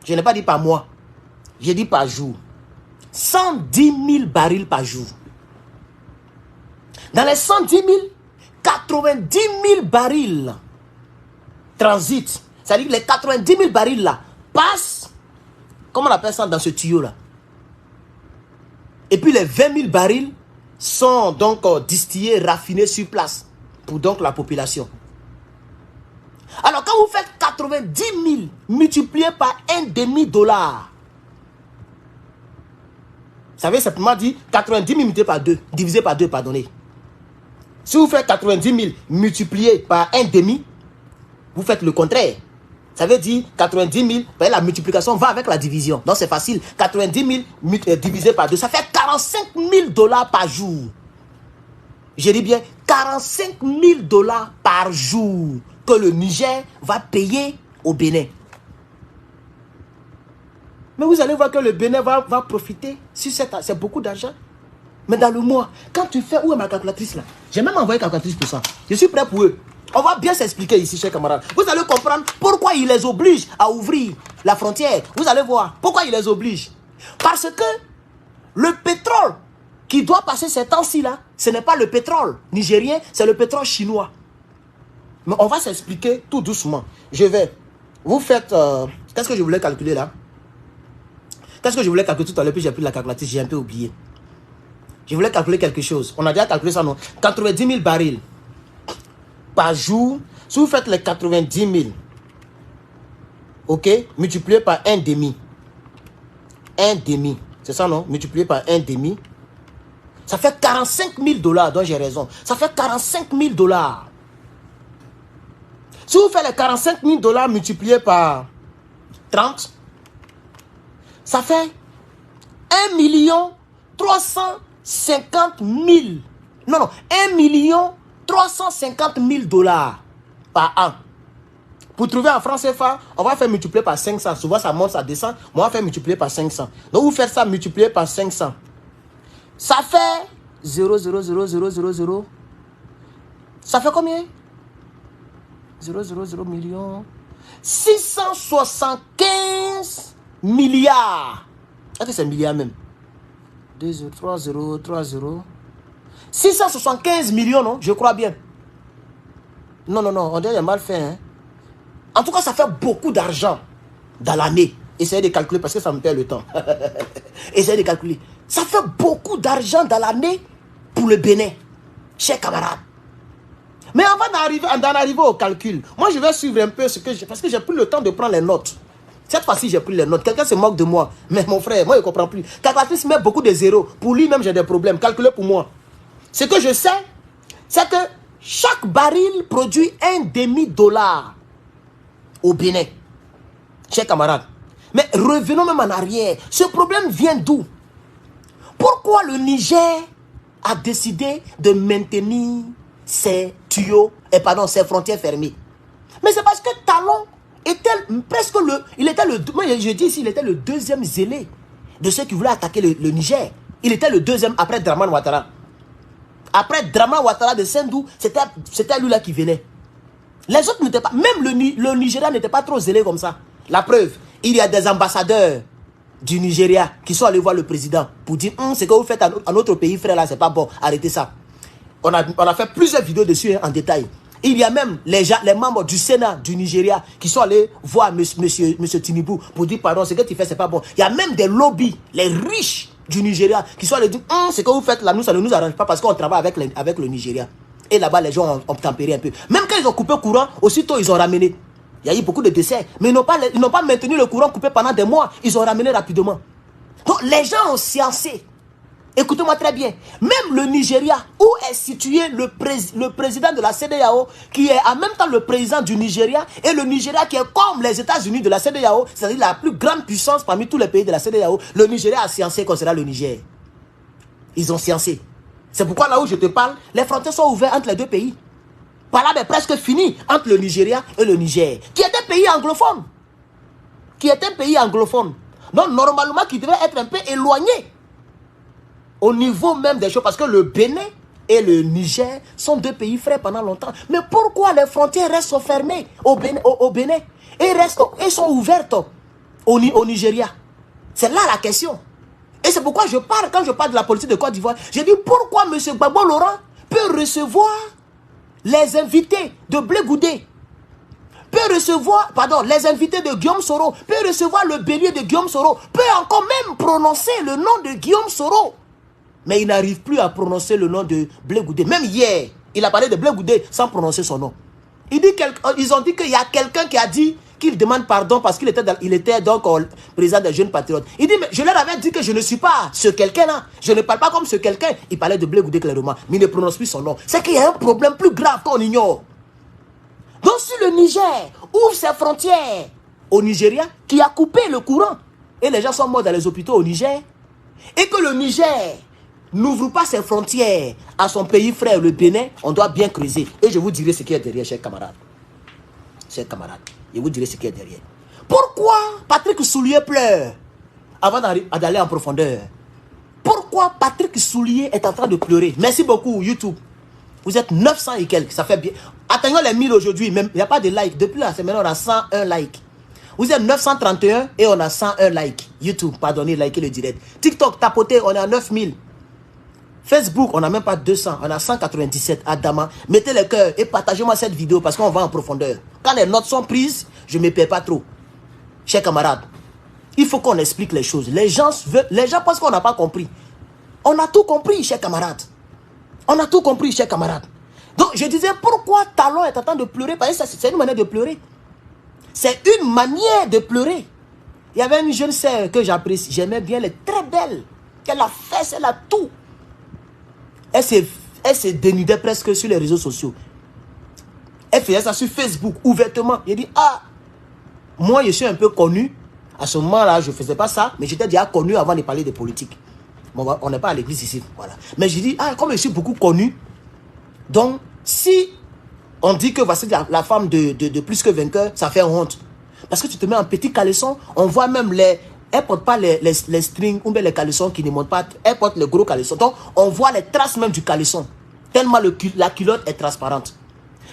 Je n'ai pas dit par mois. J'ai dit par jour. 110 000 barils par jour. Dans les 110 000, 90 000 barils transitent. C'est-à-dire que les 90 000 barils là passent, comment on appelle ça, dans ce tuyau-là. Et puis les 20 000 barils sont donc distillés, raffinés sur place pour donc la population. Alors quand vous faites 90 000 multiplié par $1,5, ça veut simplement dire 90 000 multiplié par 2, divisé par 2, pardonnez. Si vous faites 90 000 multiplié par 1,5, vous faites le contraire. Ça veut dire 90 000, la multiplication va avec la division. Donc c'est facile. 90 000 divisé par 2, ça fait $45 000 par jour. Je dis bien $45 000 par jour que le Niger va payer au Bénin. Mais vous allez voir que le Bénin va profiter sur c'est beaucoup d'argent. Mais dans le mois, quand tu fais, où est ma calculatrice là? J'ai même envoyé une calculatrice pour ça. Je suis prêt pour eux. On va bien s'expliquer ici, chers camarades. Vous allez comprendre pourquoi ils les obligent à ouvrir la frontière. Vous allez voir pourquoi ils les obligent. Parce que le pétrole qui doit passer ces temps-ci là, ce n'est pas le pétrole nigérien, c'est le pétrole chinois. Mais on va s'expliquer tout doucement. Je vais. Vous faites... qu'est-ce que je voulais calculer là? Qu'est-ce que je voulais calculer tout à l'heure, puis j'ai pris la calculatrice, j'ai un peu oublié. Je voulais calculer quelque chose. On a déjà calculé ça, non? 90 000 barils par jour. Si vous faites les 90 000, ok, multiplié par 1,5. 1,5. C'est ça, non? Multiplié par 1,5. Ça fait $45 000, donc j'ai raison. Ça fait $45 000. Si vous faites les $45 000 multiplié par 30, ça fait 1 350 000. Non, 1 350 000 $ par an. Pour trouver en francs CFA, on va faire multiplier par 500. Souvent, ça monte, ça descend. Mais on va faire multiplier par 500. Donc, vous faites ça multiplier par 500. Ça fait 0, 0, 0, 0, 0, 0. Ça fait combien? 0, 0, 0 millions. 675 milliards. Est-ce que c'est milliards même? 2, 0, 3, 0, 3, 0. 675 millions, non? Je crois bien. Non, on dirait mal fait. Hein? En tout cas, ça fait beaucoup d'argent dans l'année. Essayez de calculer parce que ça me perd le temps. Essayez de calculer. Ça fait beaucoup d'argent dans l'année pour le Bénin, chers camarades. Mais avant d'en arriver au calcul, moi je vais suivre un peu ce que j'ai... Parce que j'ai pris le temps de prendre les notes. Cette fois-ci, j'ai pris les notes. Quelqu'un se moque de moi. Mais mon frère, moi je ne comprends plus. Calculatrice met beaucoup de zéros. Pour lui-même, j'ai des problèmes. Calculez pour moi. Ce que je sais, c'est que chaque baril produit $1,5 au Bénin. Chers camarades. Mais revenons même en arrière. Ce problème vient d'où? Pourquoi le Niger a décidé de maintenir ses tuyaux, ses frontières fermées? Mais c'est parce que Talon était presque il était le deuxième zélé de ceux qui voulaient attaquer le Niger. Il était le deuxième après Dramane Ouattara. Après Dramane Ouattara de Sendou, c'était lui là qui venait. Les autres n'étaient pas, même le Nigeria n'était pas trop zélé comme ça. La preuve, il y a des ambassadeurs du Nigeria qui sont allés voir le président pour dire ce que vous faites à notre pays, frère, là, c'est pas bon, arrêtez ça. On a fait plusieurs vidéos dessus en détail. Il y a même les membres du Sénat du Nigeria qui sont allés voir monsieur Tinubu pour dire pardon, ce que tu fais, c'est pas bon. Il y a même des lobbies, les riches du Nigeria qui sont allés dire ce que vous faites là, nous, ça ne nous arrange pas parce qu'on travaille avec le Nigeria. Et là-bas, les gens ont tempéré un peu. Même quand ils ont coupé le courant, aussitôt ils ont ramené. Il y a eu beaucoup de décès. Mais ils n'ont pas maintenu le courant coupé pendant des mois. Ils ont ramené rapidement. Donc les gens ont sciencé. Écoutez-moi très bien. Même le Nigeria, où est situé le président de la CEDEAO, qui est en même temps le président du Nigeria, et le Nigeria qui est comme les États-Unis de la CEDEAO, c'est-à-dire la plus grande puissance parmi tous les pays de la CEDEAO, le Nigeria a sciencé concernant le Niger. Ils ont sciencé. C'est pourquoi là où je te parle, les frontières sont ouvertes entre les deux pays. Par là, mais presque fini entre le Nigeria et le Niger, qui est un pays anglophone. Donc, normalement, qui devrait être un peu éloigné au niveau même des choses, parce que le Bénin et le Niger sont deux pays frères pendant longtemps. Mais pourquoi les frontières restent fermées au Bénin et sont ouvertes au Nigeria? C'est là la question. Et c'est pourquoi quand je parle de la politique de Côte d'Ivoire, je dis pourquoi M. Gbagbo Laurent peut recevoir les invités de Blé Goudé, peut recevoir, pardon, les invités de Guillaume Soro, peut recevoir le bélier de Guillaume Soro, peut encore même prononcer le nom de Guillaume Soro. Mais il n'arrive plus à prononcer le nom de Blé Goudé. Même hier, il a parlé de Blé Goudé sans prononcer son nom. Ils ont dit qu'il y a quelqu'un qui a dit qu'il demande pardon parce qu'il était donc président des jeunes patriotes. Il dit, mais je leur avais dit que je ne suis pas ce quelqu'un-là. Je ne parle pas comme ce quelqu'un. Il parlait de Blé Goudé clairement, mais il ne prononce plus son nom. C'est qu'il y a un problème plus grave qu'on ignore. Donc si le Niger ouvre ses frontières au Nigeria, qui a coupé le courant, et les gens sont morts dans les hôpitaux au Niger, et que le Niger n'ouvre pas ses frontières à son pays frère, le Bénin, on doit bien creuser. Et je vous dirai ce qui est derrière, chers camarades. Chers camarades, je vous dirai ce qui est derrière. Pourquoi Patrick Soulier pleure avant d'aller en profondeur? Pourquoi Patrick Soulier est en train de pleurer? Merci beaucoup, YouTube. Vous êtes 900 et quelques, ça fait bien. Atteignons les 1000 aujourd'hui, même il n'y a pas de like. Depuis la semaine, on a 101 likes. Vous êtes 931 et on a 101 likes. YouTube, pardonnez, likez le direct. TikTok, tapotez, on est à 9000. Facebook, on n'a même pas 200, on a 197. Adama, mettez le cœur et partagez-moi cette vidéo parce qu'on va en profondeur. Quand les notes sont prises, je ne me perds pas trop. Chers camarades, il faut qu'on explique les choses. Les gens pensent qu'on n'a pas compris. On a tout compris, chers camarades. On a tout compris, chers camarades. Donc, je disais, pourquoi Talon est en train de pleurer? Parce que c'est une manière de pleurer. C'est une manière de pleurer. Il y avait une jeune sœur que j'apprécie. J'aimais bien, elle est très belle. Elle a fait, elle a tout. Elle se dénudait presque sur les réseaux sociaux. Elle faisait ça sur Facebook, ouvertement. Il dit, ah, moi je suis un peu connu. À ce moment-là, je ne faisais pas ça, mais j'étais déjà connu avant de parler de politique. Bon, on n'est pas à l'église ici, voilà. Mais je dis, ah, comme je suis beaucoup connu, donc si on dit que voici la femme de plus que vainqueur, ça fait honte. Parce que tu te mets en petit caleçon, on voit même elle ne porte pas les strings ou bien les caleçons qui ne montent pas. Elle porte le gros caleçon. Donc, on voit les traces même du caleçon. Tellement la culotte est transparente.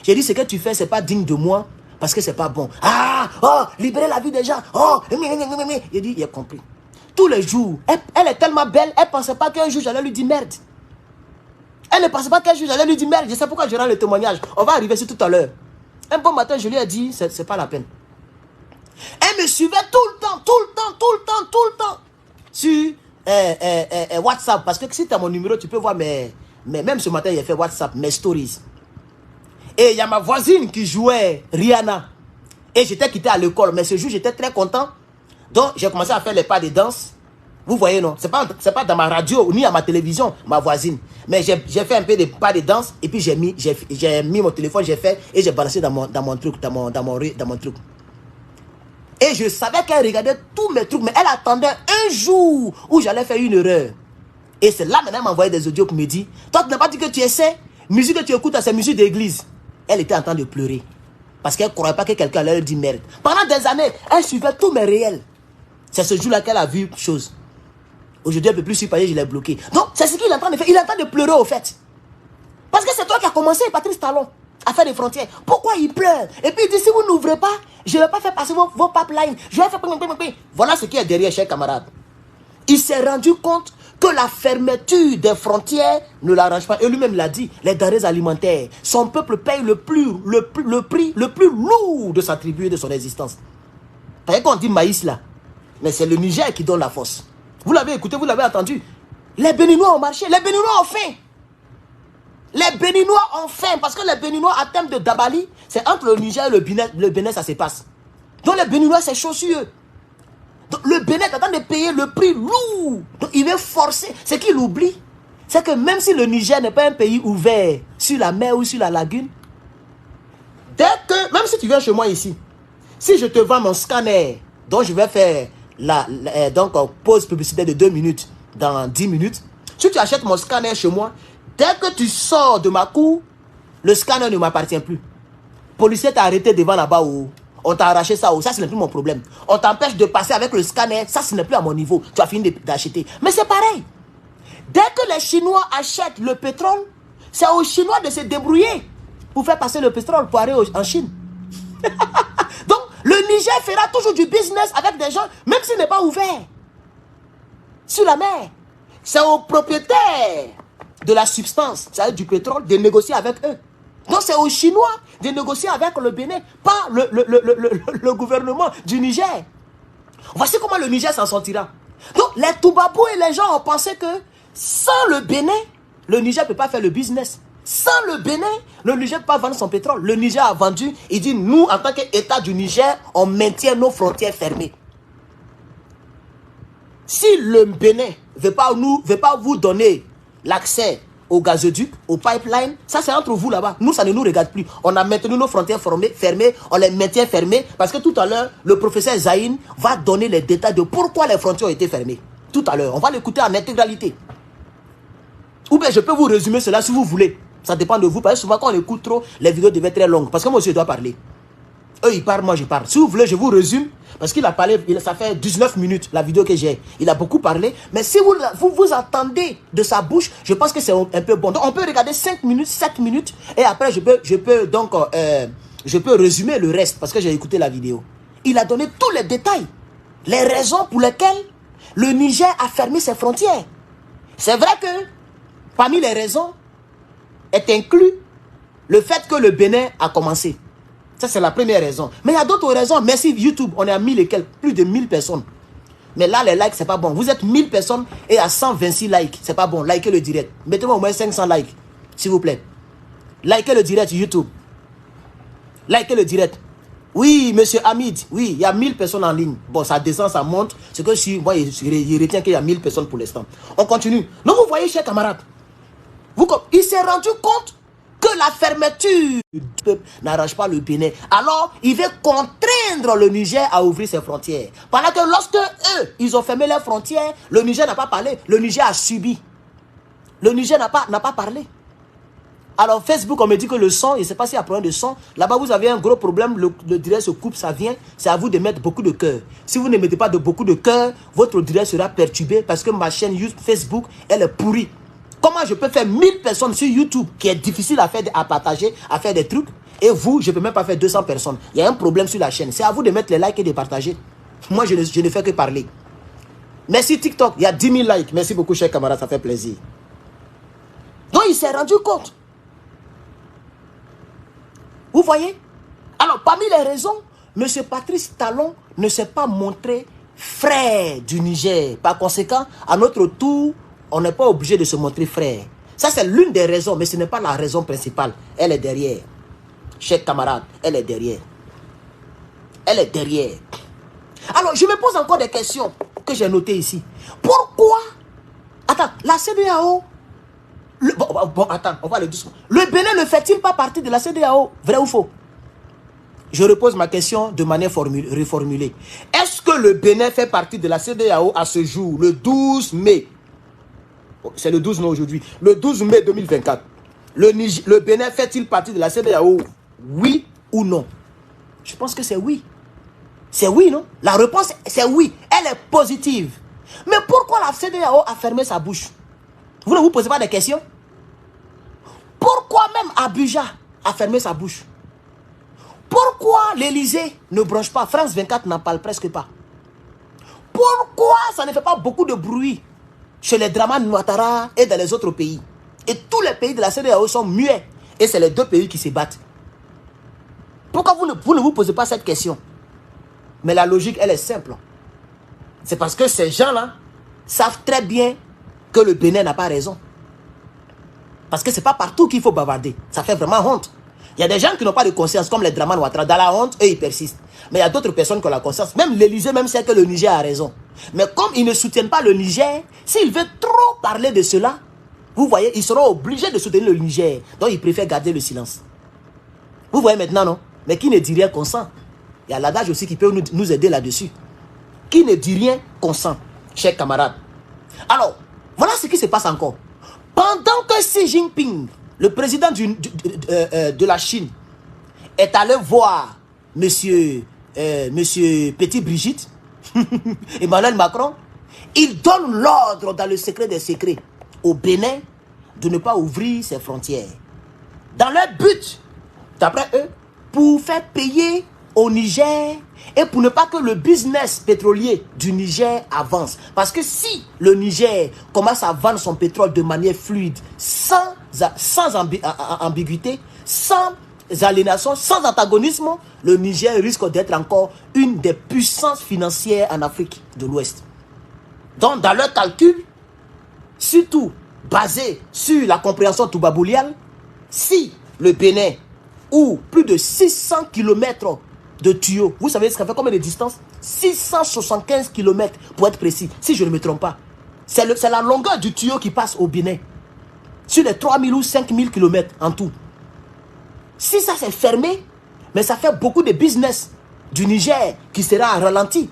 J'ai dit, ce que tu fais, ce n'est pas digne de moi parce que ce n'est pas bon. Ah, oh, libérer la vie des gens. Oh, j'ai dit, il a compris. Tous les jours, elle est tellement belle, elle ne pensait pas qu'un jour, j'allais lui dire merde. Elle ne pensait pas qu'un jour, j'allais lui dire merde. Je sais pourquoi je rends le témoignage. On va arriver sur tout à l'heure. Un bon matin, je lui ai dit, ce n'est pas la peine. Elle me suivait tout le temps sur WhatsApp. Parce que si tu as mon numéro, tu peux voir mais même ce matin, il a fait WhatsApp, mes stories. Et il y a ma voisine qui jouait Rihanna. Et j'étais quitté à l'école. Mais ce jour, j'étais très content. Donc, j'ai commencé à faire les pas de danse. Vous voyez, non? C'est pas dans ma radio ni à ma télévision, ma voisine. Mais j'ai fait un peu de pas de danse. Et puis, j'ai mis mon téléphone, j'ai fait. Et j'ai balancé dans mon truc. Et je savais qu'elle regardait tous mes trucs, mais elle attendait un jour où j'allais faire une erreur. Et c'est là maintenant qu'elle m'a envoyé des audios qui me dit, toi tu n'as pas dit que tu essaies, musique que tu écoutes, c'est musique d'église. Elle était en train de pleurer. Parce qu'elle ne croyait pas que quelqu'un allait lui dire merde. Pendant des années, elle suivait tous mes réels. C'est ce jour-là qu'elle a vu chose. Aujourd'hui, elle ne peut plus suivre, je l'ai bloqué. Donc, c'est ce qu'il est en train de faire. Il est en train de pleurer au fait. Parce que c'est toi qui as commencé, Patrice Talon, à faire des frontières. Pourquoi il pleure? Et puis il dit, si vous n'ouvrez pas, je ne vais pas faire passer vos pipelines. Je vais faire... Voilà ce qui est derrière, chers camarades. Il s'est rendu compte que la fermeture des frontières ne l'arrange pas. Et lui-même l'a dit, les denrées alimentaires. Son peuple paye le prix le plus lourd de sa tribu et de son existence. Vous voyez qu'on dit maïs là, mais c'est le Niger qui donne la force. Vous l'avez écouté, vous l'avez entendu. Les Béninois ont marché, les Béninois ont faim. Les Béninois ont faim parce que les Béninois, à terme de Dabali, c'est entre le Niger et le Bénin, ça se passe. Donc les Béninois, c'est chaud sur eux. Donc, le Bénin est en train de payer le prix lourd. Donc il veut forcer. Ce qu'il oublie, c'est que même si le Niger n'est pas un pays ouvert sur la mer ou sur la lagune, dès que, même si tu viens chez moi ici, si je te vends mon scanner, dont je vais faire donc pause publicitaire de 2 minutes dans 10 minutes, si tu achètes mon scanner chez moi, dès que tu sors de ma cour, le scanner ne m'appartient plus. Le policier t'a arrêté devant là-bas ou on t'a arraché ça ou ça, ce n'est plus mon problème. On t'empêche de passer avec le scanner, ça, ce n'est plus à mon niveau. Tu as fini d'acheter. Mais c'est pareil. Dès que les Chinois achètent le pétrole, c'est aux Chinois de se débrouiller pour faire passer le pétrole pour aller en Chine. Donc, le Niger fera toujours du business avec des gens, même s'il n'est pas ouvert sur la mer. C'est aux propriétaires de la substance, c'est-à-dire du pétrole, de négocier avec eux. Donc c'est aux Chinois de négocier avec le Bénin, pas le gouvernement du Niger. Voici comment le Niger s'en sortira. Donc les Toubabou et les gens ont pensé que sans le Bénin, le Niger ne peut pas faire le business. Sans le Bénin, le Niger ne peut pas vendre son pétrole. Le Niger a vendu, il dit nous en tant qu'État du Niger, on maintient nos frontières fermées. Si le Bénin ne veut pas vous donner l'accès au gazoduc, au pipeline, ça c'est entre vous là-bas. Nous, ça ne nous regarde plus. On a maintenu nos frontières fermées, on les maintient fermées parce que tout à l'heure, le professeur Zaïn va donner les détails de pourquoi les frontières ont été fermées. Tout à l'heure, on va l'écouter en intégralité. Ou bien je peux vous résumer cela si vous voulez. Ça dépend de vous, parce que souvent quand on écoute trop, les vidéos deviennent très longues. Parce que moi aussi je dois parler. Eux ils parlent, moi je parle. Si vous voulez, je vous résume. Parce qu'il a parlé, ça fait 19 minutes la vidéo que j'ai. Il a beaucoup parlé. Mais si vous attendez de sa bouche, je pense que c'est un peu bon. Donc on peut regarder 5 minutes, 7 minutes. Et après je peux résumer le reste. Parce que j'ai écouté la vidéo. Il a donné tous les détails. Les raisons pour lesquelles le Niger a fermé ses frontières. C'est vrai que parmi les raisons est inclus le fait que le Bénin a commencé. Ça, c'est la première raison. Mais il y a d'autres raisons. Merci YouTube, on est à 1000 et quelques, plus de 1000 personnes. Mais là, les likes, c'est pas bon. Vous êtes 1000 personnes et à 126 likes. C'est pas bon. Likez le direct. Mettez-moi au moins 500 likes, s'il vous plaît. Likez le direct YouTube. Likez le direct. Oui, monsieur Hamid, oui, il y a 1000 personnes en ligne. Bon, ça descend, ça monte. C'est que si moi, il retient qu'il y a 1000 personnes pour l'instant. On continue. Donc, vous voyez, chers camarades, il s'est rendu compte que la fermeture du peuple n'arrange pas le Bénin. Alors, il veut contraindre le Niger à ouvrir ses frontières. Pendant que lorsque eux, ils ont fermé leurs frontières, le Niger n'a pas parlé. Le Niger a subi. Le Niger n'a pas parlé. Alors, Facebook, on me dit que le son, je ne sais pas s'il y a un problème de son. Là-bas, vous avez un gros problème. Le direct se coupe, ça vient. C'est à vous de mettre beaucoup de cœur. Si vous ne mettez pas de beaucoup de cœur, votre direct sera perturbé parce que ma chaîne Facebook, elle est pourrie. Comment je peux faire 1000 personnes sur YouTube qui est difficile à faire, à partager, à faire des trucs. Et vous, je ne peux même pas faire 200 personnes. Il y a un problème sur la chaîne. C'est à vous de mettre les likes et de partager. Moi, je ne fais que parler. Merci TikTok. Il y a 10 000 likes. Merci beaucoup, chers camarades. Ça fait plaisir. Donc, il s'est rendu compte. Vous voyez? Alors, parmi les raisons, M. Patrice Talon ne s'est pas montré frère du Niger. Par conséquent, à notre tour, on n'est pas obligé de se montrer frère. Ça, c'est l'une des raisons, mais ce n'est pas la raison principale. Elle est derrière. Chers camarades, elle est derrière. Elle est derrière. Alors, je me pose encore des questions que j'ai notées ici. Pourquoi? Attends, la CEDEAO... attends, on va aller doucement. Le Bénin ne fait-il pas partie de la CEDEAO? Vrai ou faux? Je repose ma question de manière reformulée. Est-ce que le Bénin fait partie de la CEDEAO à ce jour, le 12 mai? C'est le 12 mai aujourd'hui. Le 12 mai 2024. Le Bénin fait-il partie de la CEDEAO? Oui ou non? Je pense que c'est oui. C'est oui, non? La réponse, c'est oui. Elle est positive. Mais pourquoi la CEDEAO a fermé sa bouche? Vous ne vous posez pas des questions? Pourquoi même Abuja a fermé sa bouche? Pourquoi l'Élysée ne branche pas? France 24 n'en parle presque pas. Pourquoi ça ne fait pas beaucoup de bruit chez les Dramane Ouattara et dans les autres pays? Et tous les pays de la CEDEAO sont muets. Et c'est les deux pays qui se battent. Pourquoi vous ne vous posez pas cette question? Mais la logique, elle est simple. C'est parce que ces gens-là savent très bien que le Bénin n'a pas raison. Parce que ce n'est pas partout qu'il faut bavarder. Ça fait vraiment honte. Il y a des gens qui n'ont pas de conscience, comme les Dramane Ouattara. Dans la honte, eux, ils persistent. Mais il y a d'autres personnes qui ont la conscience. Même l'Élysée, même sait que le Niger a raison. Mais comme ils ne soutiennent pas le Niger, s'ils veulent trop parler de cela, vous voyez, ils seront obligés de soutenir le Niger. Donc, ils préfèrent garder le silence. Vous voyez maintenant, non? Mais qui ne dit rien consent. Il y a l'adage aussi qui peut nous aider là-dessus. Qui ne dit rien consent, chers camarades. Alors, voilà ce qui se passe encore. Pendant que Xi Jinping, le président de la Chine, est allé voir monsieur Petit Brigitte, Emmanuel Macron, il donne l'ordre dans le secret des secrets au Bénin de ne pas ouvrir ses frontières. Dans leur but, d'après eux, pour faire payer au Niger et pour ne pas que le business pétrolier du Niger avance. Parce que si le Niger commence à vendre son pétrole de manière fluide, sans ambiguïté, sans aliénation, sans antagonisme, le Niger risque d'être encore une des puissances financières en Afrique de l'Ouest. Donc, dans leur calcul, surtout basé sur la compréhension toubabouliale, si le Bénin, ou plus de 600 km de tuyaux, vous savez ce qu'on fait combien de distance? 675 km pour être précis, si je ne me trompe pas. C'est la longueur du tuyau qui passe au Bénin, sur les 3000 ou 5000 km en tout. Si ça c'est fermé, mais ça fait beaucoup de business du Niger qui sera ralenti.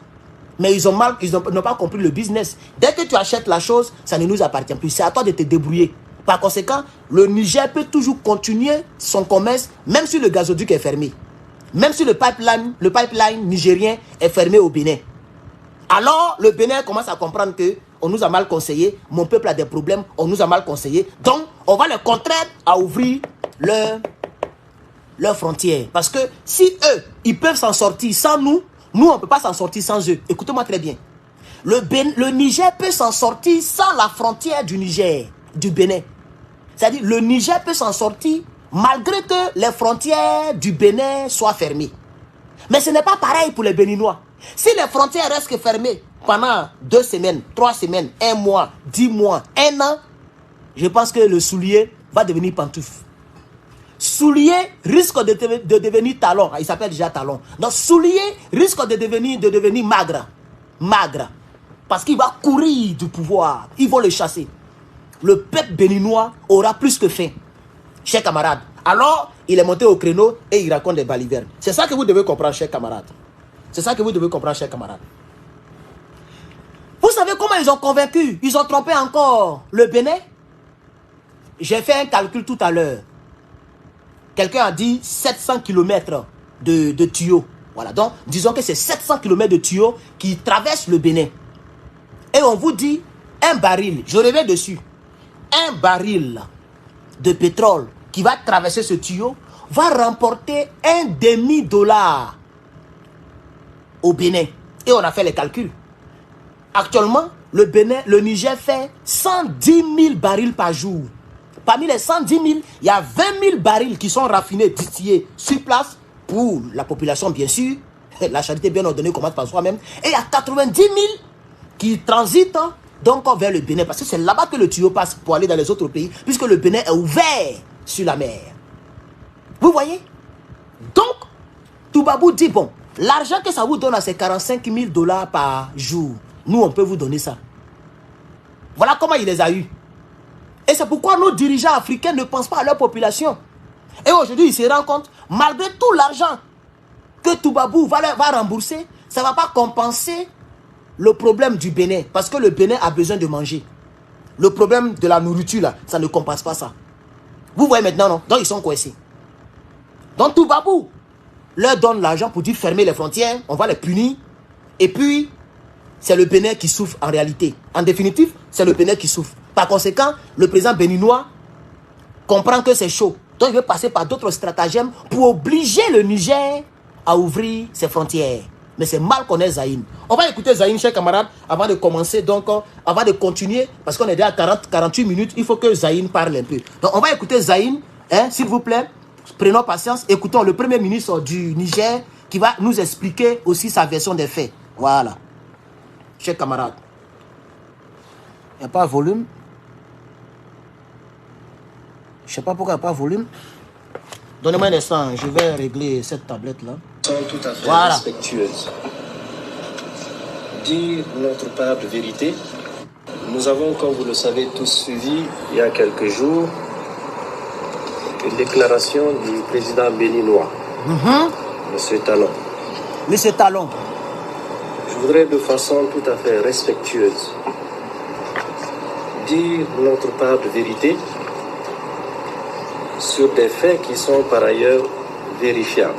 Mais ils n'ont pas compris le business. Dès que tu achètes la chose, ça ne nous appartient plus. C'est à toi de te débrouiller. Par conséquent, le Niger peut toujours continuer son commerce, même si le gazoduc est fermé. Même si le pipeline nigérien est fermé au Bénin. Alors, le Bénin commence à comprendre que on nous a mal conseillé, mon peuple a des problèmes, on nous a mal conseillé. Donc, on va les contraindre à ouvrir leurs frontières. Parce que si eux, ils peuvent s'en sortir sans nous, nous, on ne peut pas s'en sortir sans eux. Écoutez-moi très bien. Le Niger peut s'en sortir sans la frontière du Niger, du Bénin. C'est-à-dire, le Niger peut s'en sortir malgré que les frontières du Bénin soient fermées. Mais ce n'est pas pareil pour les Béninois. Si les frontières restent fermées pendant 2 semaines, 3 semaines, 1 mois, 10 mois, 1 an, je pense que le soulier va devenir pantoufle. Soulier risque de devenir talon. Il s'appelle déjà talon. Donc soulier risque de devenir magre. Magre. Parce qu'il va courir du pouvoir. Ils vont le chasser. Le peuple béninois aura plus que faim. Chers camarades. Alors, il est monté au créneau et il raconte des balivernes. C'est ça que vous devez comprendre, chers camarades. C'est ça que vous devez comprendre, chers camarades. Vous savez comment ils ont convaincu? Ils ont trompé encore le Bénin. J'ai fait un calcul tout à l'heure. Quelqu'un a dit 700 km de tuyaux. Voilà, donc disons que c'est 700 km de tuyaux qui traversent le Bénin. Et on vous dit, un baril, je reviens dessus, un baril de pétrole qui va traverser ce tuyau va remporter $1,5 au Bénin. Et on a fait les calculs. Actuellement, le Niger fait 110 000 barils par jour. Parmi les 110 000, il y a 20 000 barils qui sont raffinés, distillés sur place pour la population, bien sûr. La charité bien ordonnée commence par soi-même. Et il y a 90 000 qui transitent donc vers le Bénin. Parce que c'est là-bas que le tuyau passe pour aller dans les autres pays, puisque le Bénin est ouvert sur la mer. Vous voyez? Donc, Toubabou dit, bon, l'argent que ça vous donne, c'est $45 000 par jour. Nous, on peut vous donner ça. Voilà comment il les a eus. Et c'est pourquoi nos dirigeants africains ne pensent pas à leur population. Et aujourd'hui, ils se rendent compte, malgré tout l'argent que Toubabou va rembourser, ça ne va pas compenser le problème du Bénin. Parce que le Bénin a besoin de manger. Le problème de la nourriture, là, ça ne compense pas ça. Vous voyez maintenant, non? Donc, ils sont coincés. Donc, Toubabou leur donne l'argent pour dire fermer les frontières, on va les punir. Et puis, c'est le Bénin qui souffre en réalité. En définitive, c'est le Bénin qui souffre. Par conséquent, le président béninois comprend que c'est chaud. Donc, il veut passer par d'autres stratagèmes pour obliger le Niger à ouvrir ses frontières. Mais c'est mal qu'on ait Zaïne. On va écouter Zaïne, chers camarades, avant de commencer, donc, avant de continuer, parce qu'on est déjà à 48 minutes, il faut que Zaïne parle un peu. Donc, on va écouter Zaïne, hein, s'il vous plaît. Prenons patience. Écoutons le premier ministre du Niger qui va nous expliquer aussi sa version des faits. Voilà. Chers camarades. Il n'y a pas de volume. Je ne sais pas pourquoi il n'y a pas de volume. Donnez-moi un instant, je vais régler cette tablette-là. Sont tout à fait voilà. Respectueuses. Dire notre part de vérité. Nous avons, comme vous le savez, tous suivi il y a quelques jours une déclaration du président béninois, M. Talon. M. Talon. Je voudrais de façon tout à fait respectueuse dire notre part de vérité sur des faits qui sont par ailleurs vérifiables.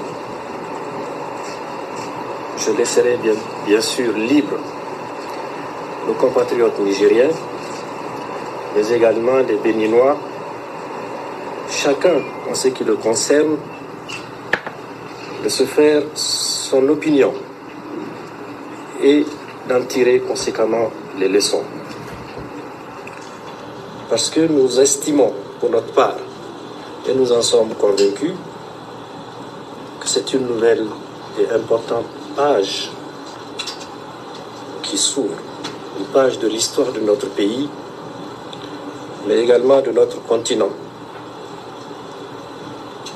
Je laisserai bien sûr libre nos compatriotes nigériens, mais également les Béninois, chacun en ce qui le concerne, de se faire son opinion et d'en tirer conséquemment les leçons. Parce que nous estimons, pour notre part, et nous en sommes convaincus, que c'est une nouvelle et importante page qui s'ouvre, une page de l'histoire de notre pays, mais également de notre continent.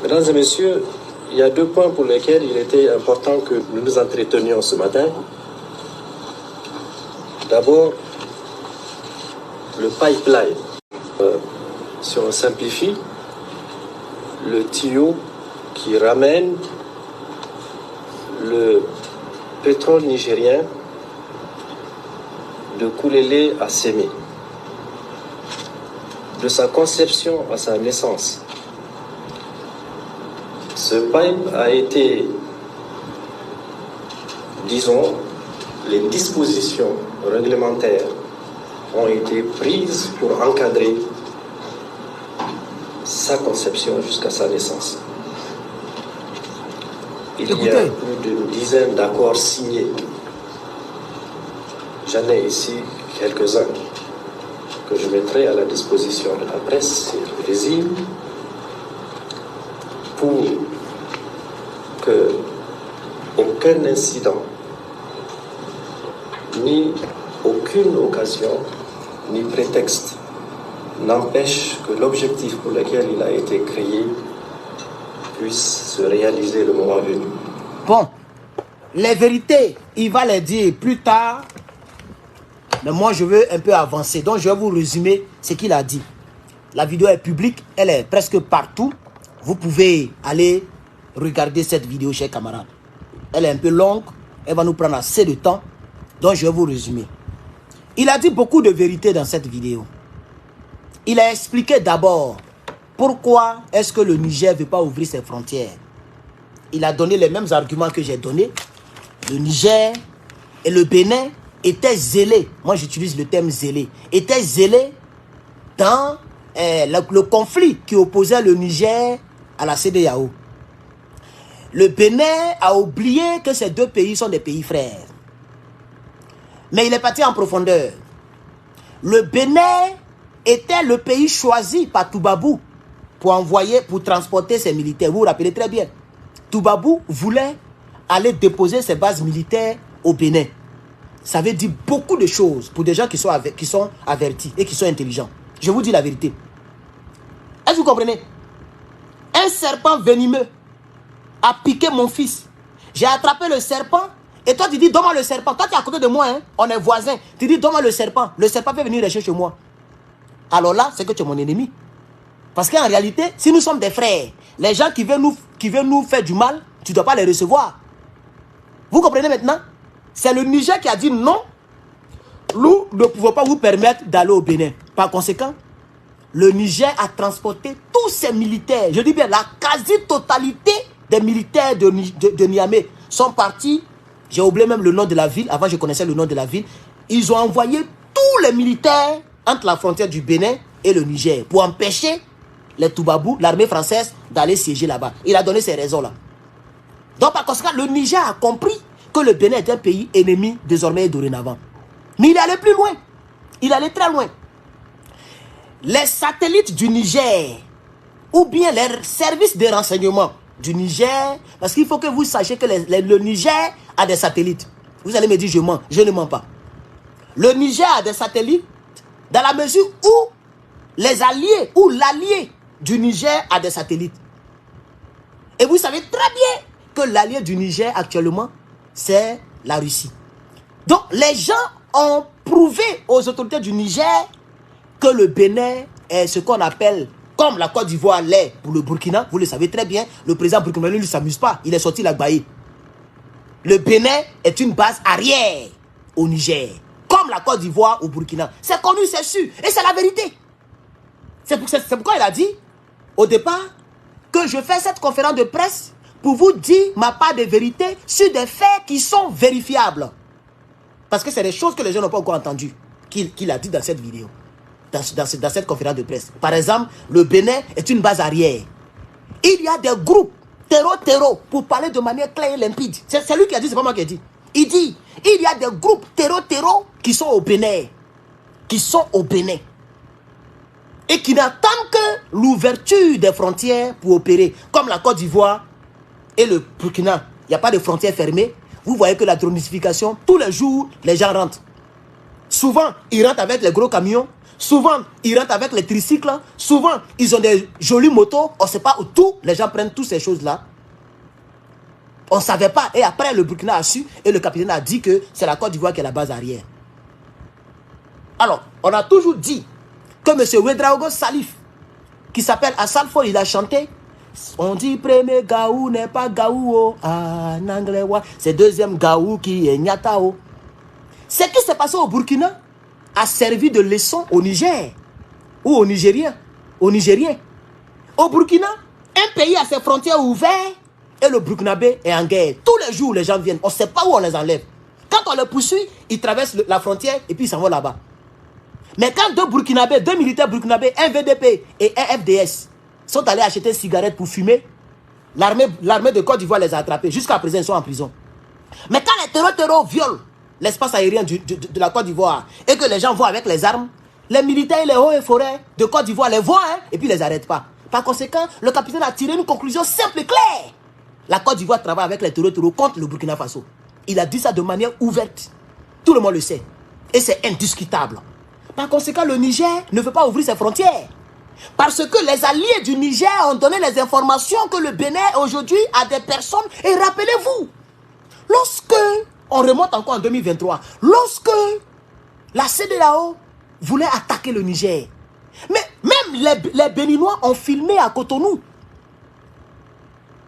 Mesdames et messieurs, il y a 2 points pour lesquels il était important que nous nous entretenions ce matin. D'abord, le pipeline. Si on simplifie, le tuyau qui ramène le pétrole nigérien de Koulélé à Sémé, de sa conception à sa naissance. Ce pipe a été, disons, les dispositions réglementaires ont été prises pour encadrer sa conception jusqu'à sa naissance. Il y a plus d'une dizaine d'accords signés. J'en ai ici quelques-uns que je mettrai à la disposition de la presse et du régime pour que aucun incident, ni aucune occasion, ni prétexte n'empêche que l'objectif pour lequel il a été créé puisse se réaliser le moment venu. Bon, les vérités, il va les dire plus tard. Mais moi, je veux un peu avancer. Donc, je vais vous résumer ce qu'il a dit. La vidéo est publique. Elle est presque partout. Vous pouvez aller regarder cette vidéo, chers camarades. Elle est un peu longue. Elle va nous prendre assez de temps. Donc, je vais vous résumer. Il a dit beaucoup de vérités dans cette vidéo. Il a expliqué d'abord pourquoi est-ce que le Niger ne veut pas ouvrir ses frontières. Il a donné les mêmes arguments que j'ai donnés. Le Niger et le Bénin étaient zélés. Moi, j'utilise le terme zélé. Étaient zélés dans le conflit qui opposait le Niger à la CEDEAO. Le Bénin a oublié que ces 2 pays sont des pays frères. Mais il est parti en profondeur. Le Bénin était le pays choisi par Toubabou pour transporter ses militaires. Vous vous rappelez très bien. Toubabou voulait aller déposer ses bases militaires au Bénin. Ça veut dire beaucoup de choses pour des gens qui sont avertis et qui sont intelligents. Je vous dis la vérité. Est-ce que vous comprenez? Un serpent venimeux a piqué mon fils. J'ai attrapé le serpent et toi tu dis donne-moi le serpent. Toi tu es à côté de moi, hein? On est voisins. Tu dis donne-moi le serpent. Le serpent peut venir rester chez moi. Alors là, c'est que tu es mon ennemi. Parce qu'en réalité, si nous sommes des frères, les gens qui veulent nous faire du mal, tu ne dois pas les recevoir. Vous comprenez maintenant? C'est le Niger qui a dit non. Nous ne pouvons pas vous permettre d'aller au Bénin. Par conséquent, le Niger a transporté tous ses militaires. Je dis bien, la quasi-totalité des militaires de Niamey sont partis. J'ai oublié même le nom de la ville. Avant, je connaissais le nom de la ville. Ils ont envoyé tous les militaires entre la frontière du Bénin et le Niger pour empêcher les Toubabou, l'armée française, d'aller siéger là-bas. Il a donné ces raisons-là. Donc, par conséquent, le Niger a compris que le Bénin est un pays ennemi désormais et dorénavant. Mais il est allé plus loin. Il est allé très loin. Les satellites du Niger, ou bien les services de renseignement du Niger, parce qu'il faut que vous sachiez que le Niger a des satellites. Vous allez me dire, je mens. Je ne mens pas. Le Niger a des satellites dans la mesure où les alliés ou l'allié du Niger a des satellites. Et vous savez très bien que l'allié du Niger actuellement, c'est la Russie. Donc, les gens ont prouvé aux autorités du Niger que le Bénin est ce qu'on appelle, comme la Côte d'Ivoire l'est pour le Burkina. Vous le savez très bien, le président burkinabé ne s'amuse pas. Il est sorti la baille. Le Bénin est une base arrière au Niger, comme la Côte d'Ivoire au Burkina. C'est connu, c'est sûr. Et c'est la vérité. C'est pourquoi il a dit, au départ, que je fais cette conférence de presse pour vous dire ma part de vérité sur des faits qui sont vérifiables. Parce que c'est des choses que les gens n'ont pas encore entendues qu'il a dit dans cette vidéo, dans cette conférence de presse. Par exemple, le Bénin est une base arrière. Il y a des groupes terreau, pour parler de manière claire et limpide. C'est lui qui a dit, c'est pas moi qui ai dit. Il dit, il y a des groupes terreau qui sont au Bénin. Et qui n'attendent que l'ouverture des frontières pour opérer. Comme la Côte d'Ivoire et le Burkina. Il n'y a pas de frontières fermées. Vous voyez que la dronification, tous les jours, les gens rentrent. Souvent, ils rentrent avec les gros camions. Souvent, ils rentrent avec les tricycles. Souvent, ils ont des jolies motos. On ne sait pas où tout. Les gens prennent toutes ces choses-là. On ne savait pas. Et après, le Burkina a su. Et le capitaine a dit que c'est la Côte d'Ivoire qui est la base arrière. Alors, on a toujours dit que M. Ouedraogo Salif, qui s'appelle Assalfo, il a chanté. On dit premier Gaou n'est pas Gaou en anglais. C'est deuxième Gaou qui est Nyatao. Ce qui s'est passé au Burkina a servi de leçon au Niger ou aux Nigériens. Au Burkina, un pays a ses frontières ouvertes et le Burkinabé est en guerre. Tous les jours, les gens viennent. On ne sait pas où on les enlève. Quand on les poursuit, ils traversent la frontière et puis ils s'en vont là-bas. Mais quand deux militaires burkinabés, un VDP et un FDS, sont allés acheter des cigarettes pour fumer, l'armée de Côte d'Ivoire les a attrapés. Jusqu'à présent, ils sont en prison. Mais quand les terroristes violent l'espace aérien de la Côte d'Ivoire et que les gens vont avec les armes, les militaires et les hauts et forêts de Côte d'Ivoire les voient et puis ils les arrêtent pas. Par conséquent, le capitaine a tiré une conclusion simple et claire. La Côte d'Ivoire travaille avec les terroristes contre le Burkina Faso. Il a dit ça de manière ouverte. Tout le monde le sait. Et c'est indiscutable. Par conséquent, le Niger ne veut pas ouvrir ses frontières. Parce que les alliés du Niger ont donné les informations que le Bénin aujourd'hui a des personnes. Et rappelez-vous, lorsque, on remonte encore en 2023, lorsque la CEDEAO voulait attaquer le Niger, mais même les Béninois ont filmé à Cotonou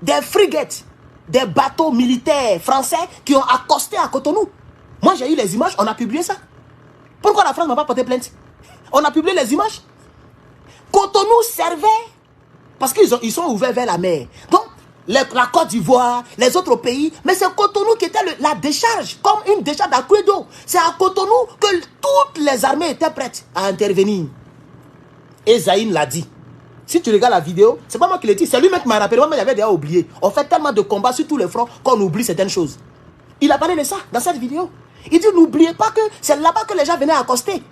des frigates, des bateaux militaires français qui ont accosté à Cotonou. Moi j'ai eu les images, on a publié ça. Pourquoi la France n'a pas porté plainte? On a publié les images. Cotonou servait parce qu'ils sont ouverts vers la mer. Donc, la Côte d'Ivoire, les autres pays, mais c'est Cotonou qui était la décharge, comme une décharge d'aqueduc d'eau. C'est à Cotonou que toutes les armées étaient prêtes à intervenir. Et Zaïne l'a dit. Si tu regardes la vidéo, c'est pas moi qui l'ai dit, c'est lui-même qui m'a rappelé. Moi, j'avais déjà oublié. On fait tellement de combats sur tous les fronts qu'on oublie certaines choses. Il a parlé de ça dans cette vidéo. Il dit, n'oubliez pas que c'est là-bas que les gens venaient accoster.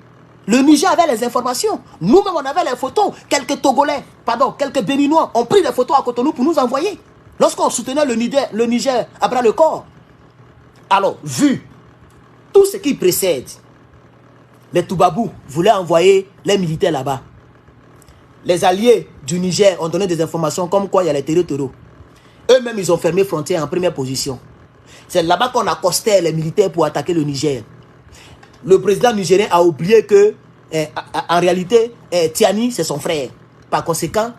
Le Niger avait les informations. Nous-mêmes, on avait les photos. Quelques Béninois ont pris des photos à Cotonou pour nous envoyer. Lorsqu'on soutenait le Niger à bras le corps. Alors, vu tout ce qui précède, les Toubabou voulaient envoyer les militaires là-bas. Les alliés du Niger ont donné des informations comme quoi il y a les terreaux. Eux-mêmes, ils ont fermé frontière en première position. C'est là-bas qu'on accostait les militaires pour attaquer le Niger. Le président nigérien a oublié que, en réalité, Tiani, c'est son frère. Par conséquent,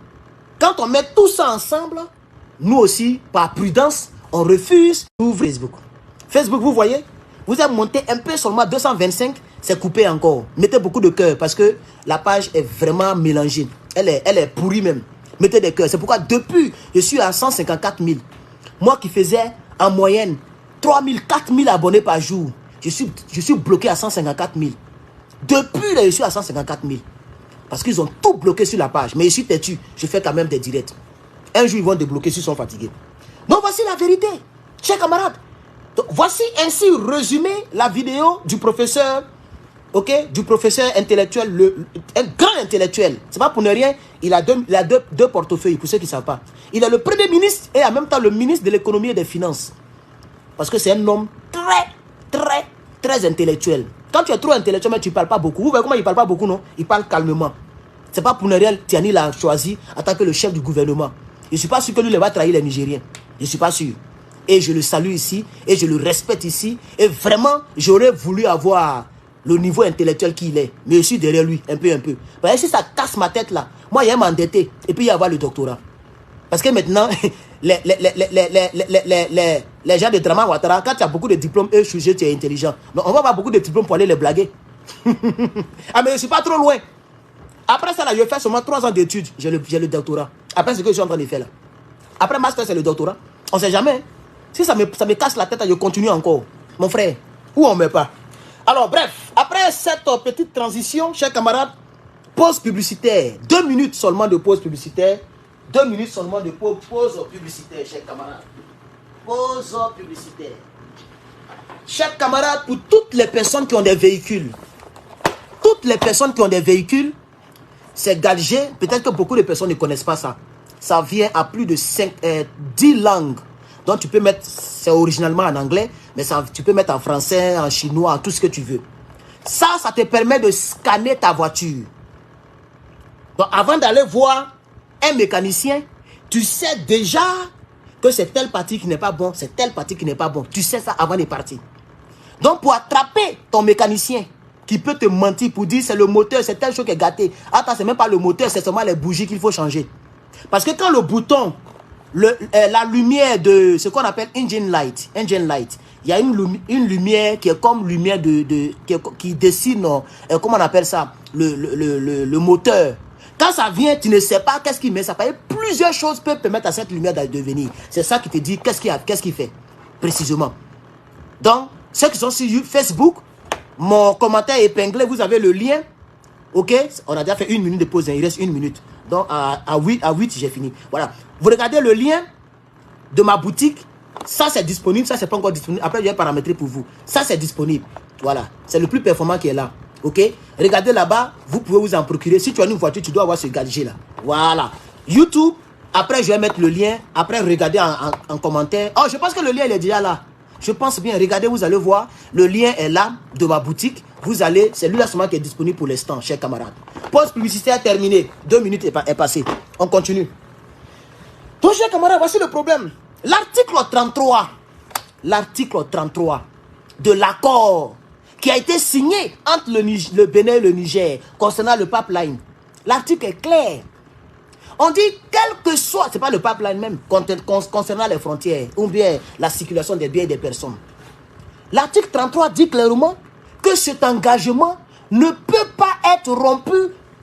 quand on met tout ça ensemble, nous aussi, par prudence, on refuse d'ouvrir Facebook. Facebook, vous voyez, vous avez monté un peu seulement 225, c'est coupé encore. Mettez beaucoup de cœur parce que la page est vraiment mélangée. Elle est pourrie même. Mettez des cœurs. C'est pourquoi depuis, je suis à 154 000. Moi qui faisais en moyenne 3 000, 4 000 abonnés par jour, je suis bloqué à 154 000. Depuis là, je suis à 154 000. Parce qu'ils ont tout bloqué sur la page. Mais je suis têtu. Je fais quand même des directs. Un jour, ils vont débloquer s'ils sont fatigués. Donc, voici la vérité. Chers camarades. Donc, voici ainsi résumé la vidéo du professeur, du professeur intellectuel, un grand intellectuel. C'est pas pour ne rien. Il a deux portefeuilles, pour ceux qui ne savent pas. Il est le premier ministre et en même temps le ministre de l'économie et des finances. Parce que c'est un homme très intellectuel. Quand tu es trop intellectuel, mais tu ne parles pas beaucoup. Vous voyez comment il ne parle pas beaucoup, non? Il parle calmement. C'est pas pour ne rien, Tiani l'a choisi en tant que le chef du gouvernement. Je ne suis pas sûr que lui, il va trahir les Nigériens. Je ne suis pas sûr. Et je le salue ici, et je le respecte ici. Et vraiment, j'aurais voulu avoir le niveau intellectuel qu'il est. Mais je suis derrière lui, un peu. Parce que si ça casse ma tête là, moi, il y a m'endetter, et puis il y a avoir le doctorat. Parce que maintenant, les gens de Draman Ouattara, quand tu as beaucoup de diplômes, eux, je suis tu es intelligent. Donc, on va avoir beaucoup de diplômes pour aller les blaguer. Ah, mais je ne suis pas trop loin. Après ça, là, je fais seulement 3 ans d'études. J'ai le doctorat. Après ce que je suis en train de faire là. Après master, c'est le doctorat. On ne sait jamais. Hein. Si ça me casse la tête, je continue encore. Mon frère, où on ne met pas. Alors, bref, après cette petite transition, chers camarades, pause publicitaire. 2 minutes seulement de pause publicitaire. 2 minutes seulement de pause publicitaire, chers camarades. Pause publicitaire. Chers camarades, pour toutes les personnes qui ont des véhicules, c'est Galgé. Peut-être que beaucoup de personnes ne connaissent pas ça. Ça vient à plus de 10 langues. Donc tu peux mettre, c'est originalement en anglais, mais ça, tu peux mettre en français, en chinois, en tout ce que tu veux. Ça te permet de scanner ta voiture. Donc avant d'aller voir un mécanicien, tu sais déjà que c'est telle partie qui n'est pas bon, c'est telle partie qui n'est pas bon. Tu sais ça avant de partir. Donc pour attraper ton mécanicien qui peut te mentir pour dire c'est le moteur, c'est telle chose qui est gâtée. Attends, c'est même pas le moteur, c'est seulement les bougies qu'il faut changer. Parce que quand le bouton, la lumière de ce qu'on appelle engine light, il y a une lumière qui est comme lumière qui dessine, comment on appelle ça, le moteur. Quand ça vient, tu ne sais pas qu'est-ce qu'il met. Ça peut être plusieurs choses peuvent permettre à cette lumière de venir. C'est ça qui te dit qu'est-ce qu'il fait précisément. Donc, ceux qui sont sur Facebook, mon commentaire épinglé, vous avez le lien. Ok, on a déjà fait 1 minute de pause, il reste 1 minute. Donc à 8 j'ai fini. Voilà. Vous regardez le lien de ma boutique. Ça c'est disponible, ça c'est pas encore disponible. Après je vais paramétrer pour vous. Ça c'est disponible. Voilà. C'est le plus performant qui est là. Ok. Regardez là-bas, vous pouvez vous en procurer. Si tu as une voiture, tu dois avoir ce gadget là. Voilà. YouTube. Après je vais mettre le lien. Après regardez en commentaire. Oh, je pense que le lien il est déjà là. Je pense bien. Regardez, vous allez voir. Le lien est là de ma boutique. Vous allez, c'est lui là seulement qui est disponible pour l'instant, chers camarades. Pause publicitaire terminée. 2 minutes est passée. On continue. Donc, chers camarades, voici le problème. L'article 33 de l'accord qui a été signé entre le Bénin et le Niger concernant le pipeline. L'article est clair. On dit, quel que soit, c'est pas le pipeline même, concernant les frontières, ou bien la circulation des biens et des personnes. L'article 33 dit clairement que cet engagement ne peut pas être rompu,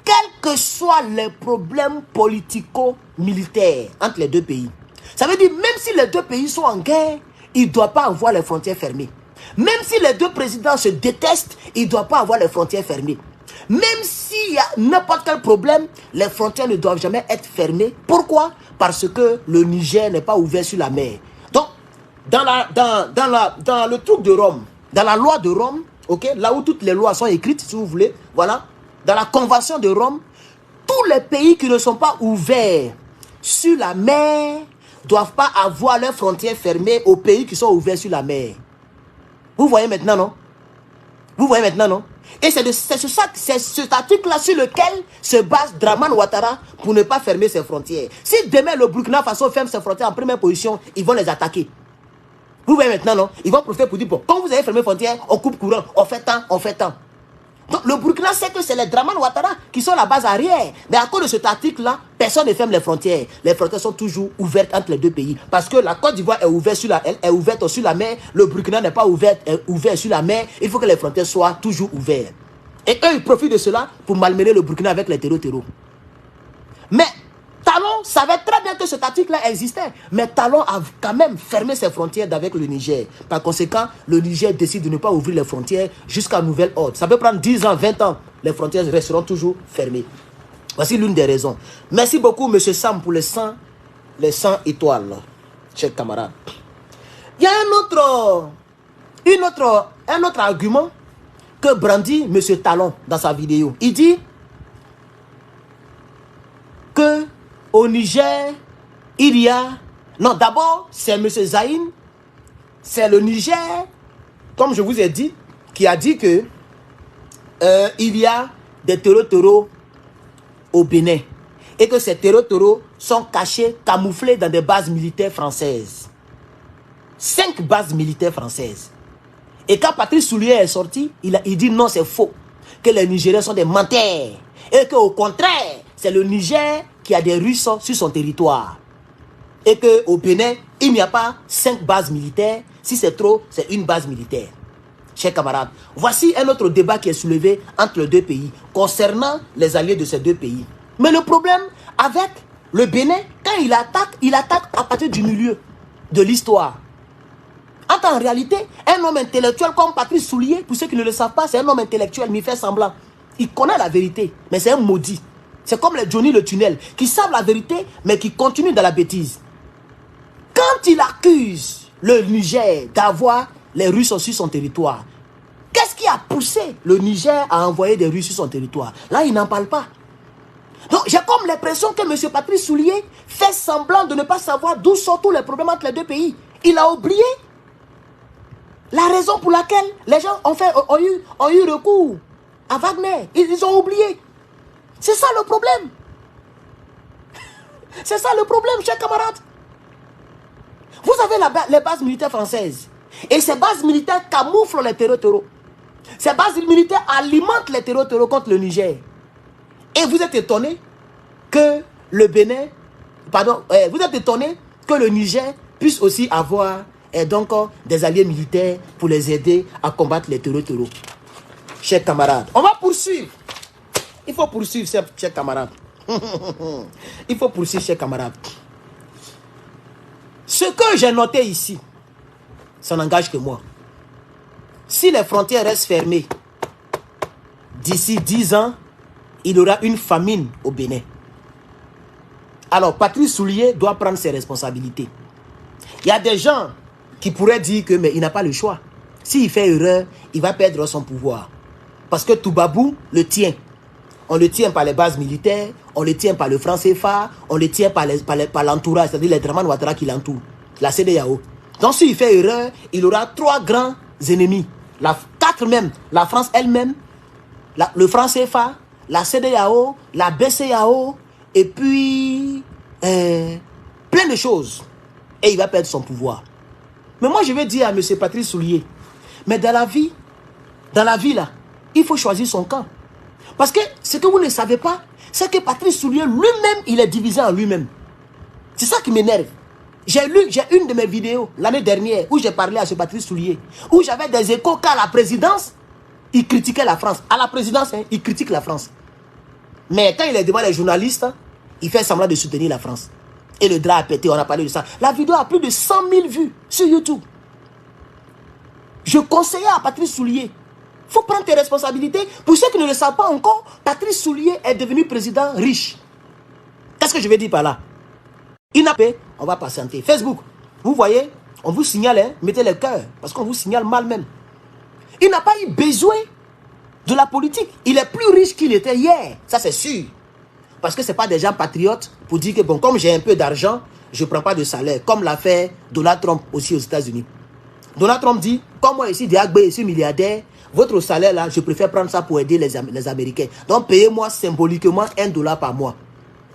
quels que soient les problèmes politico-militaires entre les deux pays. Ça veut dire, même si les deux pays sont en guerre, il ne doit pas avoir les frontières fermées. Même si les deux présidents se détestent, il ne doit pas avoir les frontières fermées. Même s'il y a n'importe quel problème, les frontières ne doivent jamais être fermées. Pourquoi? Parce que le Niger n'est pas ouvert sur la mer. Donc, dans le truc de Rome, dans la loi de Rome, okay, là où toutes les lois sont écrites, si vous voulez, voilà, dans la convention de Rome, tous les pays qui ne sont pas ouverts sur la mer ne doivent pas avoir leurs frontières fermées aux pays qui sont ouverts sur la mer. Vous voyez maintenant, non? Vous voyez maintenant, non? Et c'est cet article-là sur lequel se base Dramane Ouattara pour ne pas fermer ses frontières. Si demain le Burkina Faso ferme ses frontières en première position, ils vont les attaquer. Vous voyez maintenant, non? Ils vont profiter pour dire, bon, quand vous avez fermé les frontières, on coupe courant, on fait tant. Donc le Burkina sait que c'est les Dramane Ouattara qui sont la base arrière. Mais à cause de cet article-là, personne ne ferme les frontières. Les frontières sont toujours ouvertes entre les deux pays. Parce que la Côte d'Ivoire est ouverte sur la mer, le Burkina n'est pas ouvert sur la mer. Il faut que les frontières soient toujours ouvertes. Et eux, ils profitent de cela pour malmener le Burkina avec les terreaux. Mais Talon savait très bien que cet article-là existait. Mais Talon a quand même fermé ses frontières avec le Niger. Par conséquent, le Niger décide de ne pas ouvrir les frontières jusqu'à nouvel ordre. Ça peut prendre 10 ans, 20 ans. Les frontières resteront toujours fermées. Voici l'une des raisons. Merci beaucoup, M. Sam, pour les 100 étoiles, chers camarades. Il y a un autre argument que brandit M. Talon dans sa vidéo. Il dit que au Niger, il y a... Non, d'abord, c'est M. Zaïn. C'est le Niger, comme je vous ai dit, qui a dit que il y a des terreaux au Bénin. Et que ces terreaux sont cachés, camouflés dans des bases militaires françaises. 5 bases militaires françaises. Et quand Patrice Soulier est sorti, il dit non, c'est faux. Que les Nigériens sont des menteurs. Et qu'au contraire, c'est le Niger qui a des Russes sur son territoire. Et qu'au Bénin, il n'y a pas 5 bases militaires. Si c'est trop, c'est une base militaire. Chers camarades, voici un autre débat qui est soulevé entre les deux pays concernant les alliés de ces deux pays. Mais le problème avec le Bénin, quand il attaque à partir du milieu de l'histoire. En réalité, un homme intellectuel comme Patrice Soulier, pour ceux qui ne le savent pas, c'est un homme intellectuel, mais il fait semblant. Il connaît la vérité, mais c'est un maudit. C'est comme les Johnny le tunnel, qui savent la vérité, mais qui continuent dans la bêtise. Quand il accuse le Niger d'avoir les Russes sur son territoire, qu'est-ce qui a poussé le Niger à envoyer des Russes sur son territoire? Là, il n'en parle pas. Donc, j'ai comme l'impression que M. Patrice Soulier fait semblant de ne pas savoir d'où sont tous les problèmes entre les deux pays. Il a oublié la raison pour laquelle les gens ont eu recours à Wagner. Ils ont oublié. C'est ça le problème. C'est ça le problème, chers camarades. Vous avez les bases militaires françaises. Et ces bases militaires camouflent les terreaux. Ces bases militaires alimentent les terreaux contre le Niger. Et vous êtes étonné que le Bénin, vous êtes étonné que le Niger puisse aussi avoir donc des alliés militaires pour les aider à combattre les terreaux. Chers camarades, on va poursuivre. Il faut poursuivre, chers camarades. Il faut poursuivre, chers camarades. Ce que j'ai noté ici, ça n'engage que moi. Si les frontières restent fermées, d'ici 10 ans, il y aura une famine au Bénin. Alors, Patrice Soulier doit prendre ses responsabilités. Il y a des gens qui pourraient dire que mais il n'a pas le choix. S'il fait erreur, il va perdre son pouvoir. Parce que Toubabou le tient. On le tient par les bases militaires, on le tient par le franc CFA, on le tient par l'entourage, c'est-à-dire les Draman Ouattara qui l'entourent, la CEDEAO. Donc s'il fait erreur, il aura 3 grands ennemis. 4 même, la France elle-même, le franc CFA, la CEDEAO, la BCEAO, et puis plein de choses. Et il va perdre son pouvoir. Mais moi je vais dire à M. Patrice Soulier, mais dans la vie là, il faut choisir son camp. Parce que ce que vous ne savez pas, c'est que Patrice Soulier lui-même, il est divisé en lui-même. C'est ça qui m'énerve. J'ai une de mes vidéos l'année dernière où j'ai parlé à ce Patrice Soulier, où j'avais des échos qu'à la présidence, il critiquait la France. À la présidence, il critique la France. Mais quand il est devant les journalistes, il fait semblant de soutenir la France. Et le drap a pété, on a parlé de ça. La vidéo a plus de 100 000 vues sur YouTube. Je conseillais à Patrice Soulier, il faut prendre tes responsabilités. Pour ceux qui ne le savent pas encore, Patrice Soulier est devenu président riche. Qu'est-ce que je vais dire par là? Il n'a pas, on va patienter. Facebook, vous voyez, on vous signale, hein, mettez le cœur, parce qu'on vous signale mal même. Il n'a pas eu besoin de la politique. Il est plus riche qu'il était hier, ça c'est sûr. Parce que ce n'est pas des gens patriotes pour dire que bon, comme j'ai un peu d'argent, je ne prends pas de salaire, comme l'a fait Donald Trump aussi aux États-Unis. Donald Trump dit, comme moi ici, Diagbe, je suis milliardaire, votre salaire là, je préfère prendre ça pour aider les Américains. Donc payez-moi symboliquement $1 par mois.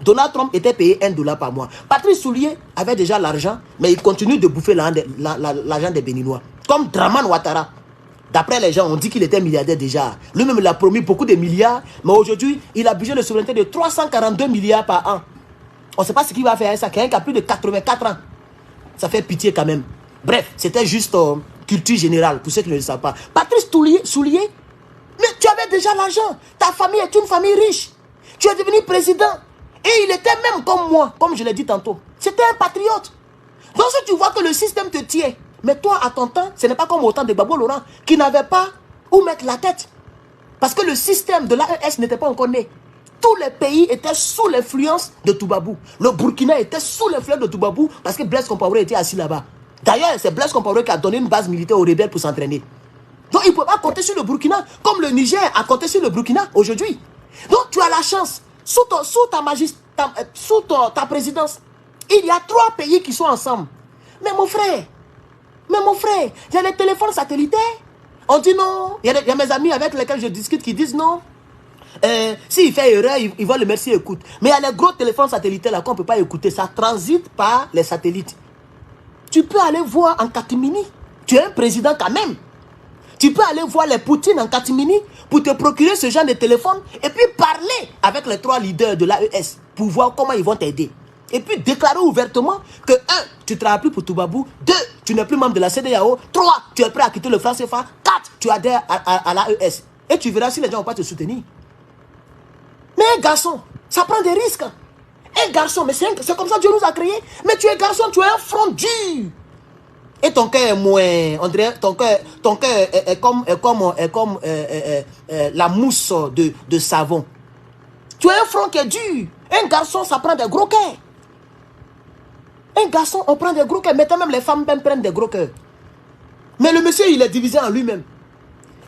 Donald Trump était payé $1 par mois. Patrice Soulier avait déjà l'argent, mais il continue de bouffer l'argent des Béninois. Comme Draman Ouattara. D'après les gens, on dit qu'il était milliardaire déjà. Lui-même, il a promis beaucoup de milliards, mais aujourd'hui, il a budget de souveraineté de 342 milliards par an. On ne sait pas ce qu'il va faire avec ça. Quelqu'un qui a plus de 84 ans. Ça fait pitié quand même. Bref, c'était juste culture générale, pour ceux qui ne le savent pas. Patrice Soulier, mais tu avais déjà l'argent. Ta famille est une famille riche. Tu es devenu président. Et il était même comme moi, comme je l'ai dit tantôt. C'était un patriote. Donc si tu vois que le système te tient, mais toi, à ton temps, ce n'est pas comme au temps de Gbagbo Laurent, qui n'avait pas où mettre la tête. Parce que le système de l'AES n'était pas encore né. Tous les pays étaient sous l'influence de Toubabou. Le Burkina était sous l'influence de Toubabou parce que Blaise Compaoré était assis là-bas. D'ailleurs, c'est Blaise Compaoré qui a donné une base militaire aux rebelles pour s'entraîner. Donc, il ne peut pas compter sur le Burkina, comme le Niger a compté sur le Burkina aujourd'hui. Donc, tu as la chance, sous ta présidence, il y a 3 pays qui sont ensemble. Mais mon frère, il y a les téléphones satellitaires. On dit non. Il y a mes amis avec lesquels je discute qui disent non. S'il fait erreur, ils vont le mettre sur écoute. Mais il y a les gros téléphones satellitaires là qu'on ne peut pas écouter. Ça transite par les satellites. Tu peux aller voir en catimini. Tu es un président quand même. Tu peux aller voir les Poutine en catimini pour te procurer ce genre de téléphone et puis parler avec les 3 leaders de l'AES pour voir comment ils vont t'aider. Et puis déclarer ouvertement que 1, tu ne travailles plus pour Toubabou. 2, tu n'es plus membre de la CEDEAO. 3, tu es prêt à quitter le franc CFA. 4, tu adhères à l'AES. Et tu verras si les gens ne vont pas te soutenir. Mais un garçon, ça prend des risques. Un garçon, mais c'est comme ça que Dieu nous a créés. Mais tu es garçon, tu es un front dur. Et ton cœur est moins, on dirait, ton cœur est comme la mousse de savon. Tu as un front qui est dur. Un garçon, ça prend des gros cœurs. Un garçon, on prend des gros cœurs. Maintenant, même les femmes même prennent des gros cœurs. Mais le monsieur, il est divisé en lui-même.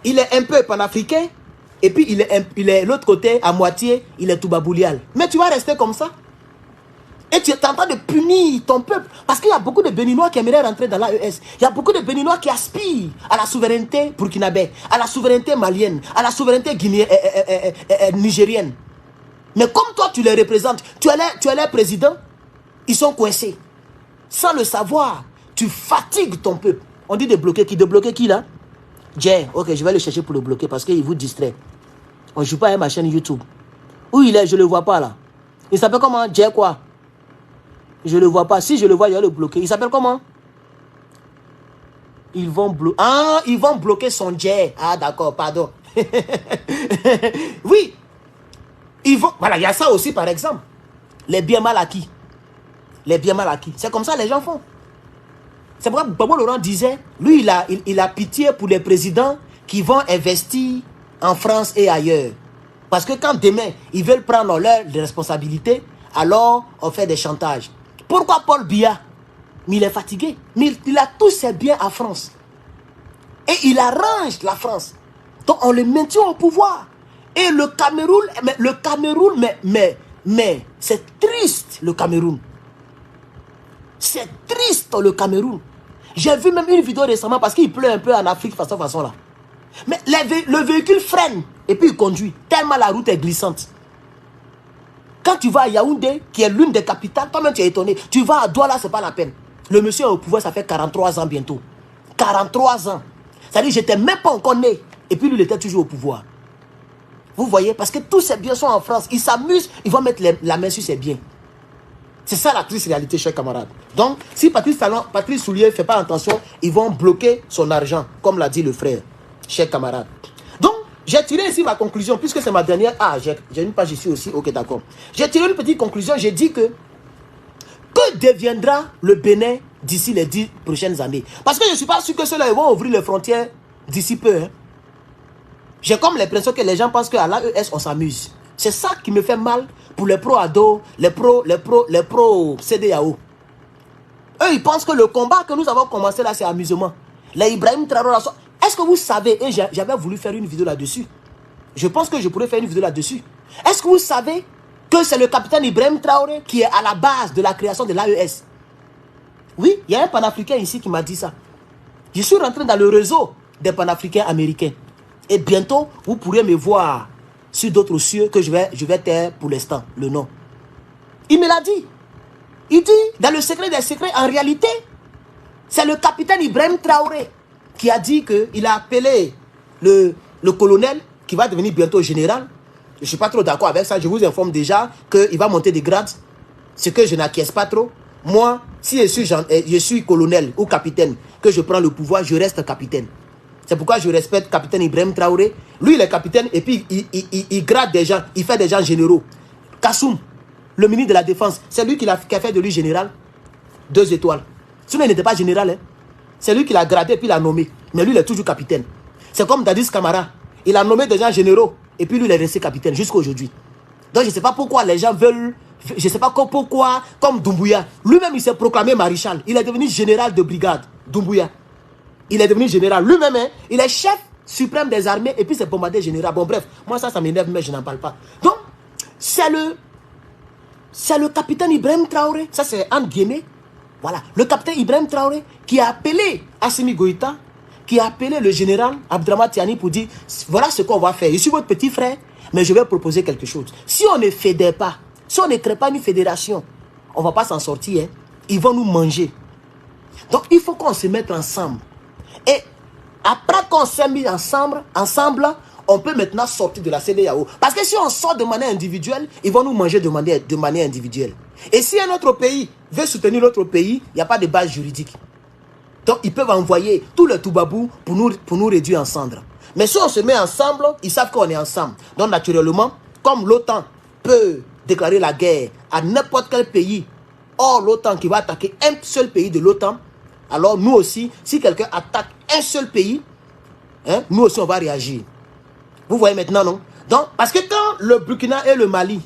Il est un peu panafricain. Et puis, il est l'autre côté, à moitié, il est toubaboulial. Mais tu vas rester comme ça. Et tu es en train de punir ton peuple. Parce qu'il y a beaucoup de Béninois qui aimeraient rentrer dans l'AES. Il y a beaucoup de Béninois qui aspirent à la souveraineté burkinabé, à la souveraineté malienne, à la souveraineté nigérienne. Mais comme toi, tu les représentes, tu es leur président, ils sont coincés. Sans le savoir, tu fatigues ton peuple. On dit de bloquer qui? De bloquer qui là? Jay, ok, je vais le chercher pour le bloquer parce qu'il vous distrait. On ne joue pas à ma chaîne YouTube. Où il est? Je ne le vois pas là. Il s'appelle comment? Jay quoi? Je ne le vois pas. Si je le vois, je vais le bloquer. Il s'appelle comment? Ils vont bloquer. Ah, ils vont bloquer son Jay. Ah, d'accord, pardon. Oui. Ils vont. Voilà, il y a ça aussi par exemple. Les biens mal acquis. Les biens mal acquis. C'est comme ça les gens font. C'est pourquoi Gbagbo Laurent disait, lui, il a pitié pour les présidents qui vont investir en France et ailleurs. Parce que quand demain, ils veulent prendre leurs responsabilités, alors on fait des chantages. Pourquoi Paul Biya? Mais il est fatigué. Mais il a tous ses biens en France. Et il arrange la France. Donc on le maintient au pouvoir. Et le Cameroun, mais c'est triste le Cameroun. C'est triste le Cameroun. J'ai vu même une vidéo récemment parce qu'il pleut un peu en Afrique façon là. Mais le véhicule freine et puis il conduit. Tellement la route est glissante. Quand tu vas à Yaoundé, qui est l'une des capitales, toi-même tu es étonné. Tu vas à Douala, c'est pas la peine. Le monsieur est au pouvoir, ça fait 43 ans bientôt. 43 ans. C'est-à-dire que j'étais même pas encore né. Et puis lui, il était toujours au pouvoir. Vous voyez, parce que tous ces biens sont en France. Ils s'amusent, ils vont mettre la main sur ces biens. C'est ça la triste réalité, chers camarades. Donc, si Patrice Soulier ne fait pas attention, ils vont bloquer son argent, comme l'a dit le frère, chers camarades. Donc, j'ai tiré ici ma conclusion, puisque c'est ma dernière. Ah, j'ai une page ici aussi, ok, d'accord. J'ai tiré une petite conclusion, j'ai dit que deviendra le Bénin d'ici les 10 prochaines années? Parce que je ne suis pas sûr que ceux-là vont ouvrir les frontières d'ici peu. Hein. J'ai comme l'impression que les gens pensent qu'à l'AES, on s'amuse. C'est ça qui me fait mal pour les pro-ados, les pro-CDAO. Eux, ils pensent que le combat que nous avons commencé là, c'est amusement. Les Ibrahim Traoré, est-ce que vous savez, et j'avais voulu faire une vidéo là-dessus. Je pense que je pourrais faire une vidéo là-dessus. Est-ce que vous savez que c'est le capitaine Ibrahim Traoré qui est à la base de la création de l'AES? Oui, il y a un panafricain ici qui m'a dit ça. Je suis rentré dans le réseau des panafricains américains. Et bientôt, vous pourrez me voir sur d'autres cieux que je vais taire pour l'instant, le nom. Il me l'a dit. Il dit, dans le secret des secrets, en réalité, c'est le capitaine Ibrahim Traoré qui a dit qu'il a appelé le colonel, qui va devenir bientôt général. Je ne suis pas trop d'accord avec ça, je vous informe déjà qu'il va monter des grades, ce que je n'acquiesce pas trop. Moi, si je suis colonel ou capitaine, que je prends le pouvoir, je reste capitaine. C'est pourquoi je respecte capitaine Ibrahim Traoré. Lui, il est capitaine et puis il grade des gens, il fait des gens généraux. Kassoum, le ministre de la Défense, c'est lui qui a fait de lui général. 2 étoiles. Sinon, il n'était pas général. Hein. C'est lui qui l'a gradé et puis l'a nommé. Mais lui, il est toujours capitaine. C'est comme Dadis Camara. Il a nommé des gens généraux et puis lui, il est resté capitaine jusqu'à aujourd'hui. Donc, je ne sais pas pourquoi les gens veulent... Je ne sais pas pourquoi, comme Doumbouya. Lui-même, il s'est proclamé maréchal. Il est devenu général de brigade, Doumbouya. Il est devenu général. Lui-même, hein, il est chef suprême des armées et puis c'est bombardé général. Bon, bref, moi, ça m'énerve, mais je n'en parle pas. Donc, c'est le capitaine Ibrahim Traoré. Ça, c'est entre guillemets. Voilà. Le capitaine Ibrahim Traoré qui a appelé Assimi Goïta, qui a appelé le général Abdrama Tiani pour dire voilà ce qu'on va faire. Je suis votre petit frère, mais je vais proposer quelque chose. Si on ne fédère pas, si on ne crée pas une fédération, on ne va pas s'en sortir. Hein. Ils vont nous manger. Donc, il faut qu'on se mette ensemble. Et après qu'on s'est mis ensemble, on peut maintenant sortir de la CEDEAO. Parce que si on sort de manière individuelle, ils vont nous manger de manière individuelle. Et si un autre pays veut soutenir l'autre pays, il n'y a pas de base juridique. Donc, ils peuvent envoyer tout le Toubabou pour nous réduire en cendres. Mais si on se met ensemble, ils savent qu'on est ensemble. Donc, naturellement, comme l'OTAN peut déclarer la guerre à n'importe quel pays, or l'OTAN qui va attaquer un seul pays de l'OTAN, alors nous aussi, si quelqu'un attaque un seul pays, hein, nous aussi on va réagir. Vous voyez maintenant, non? Donc, parce que quand le Burkina et le Mali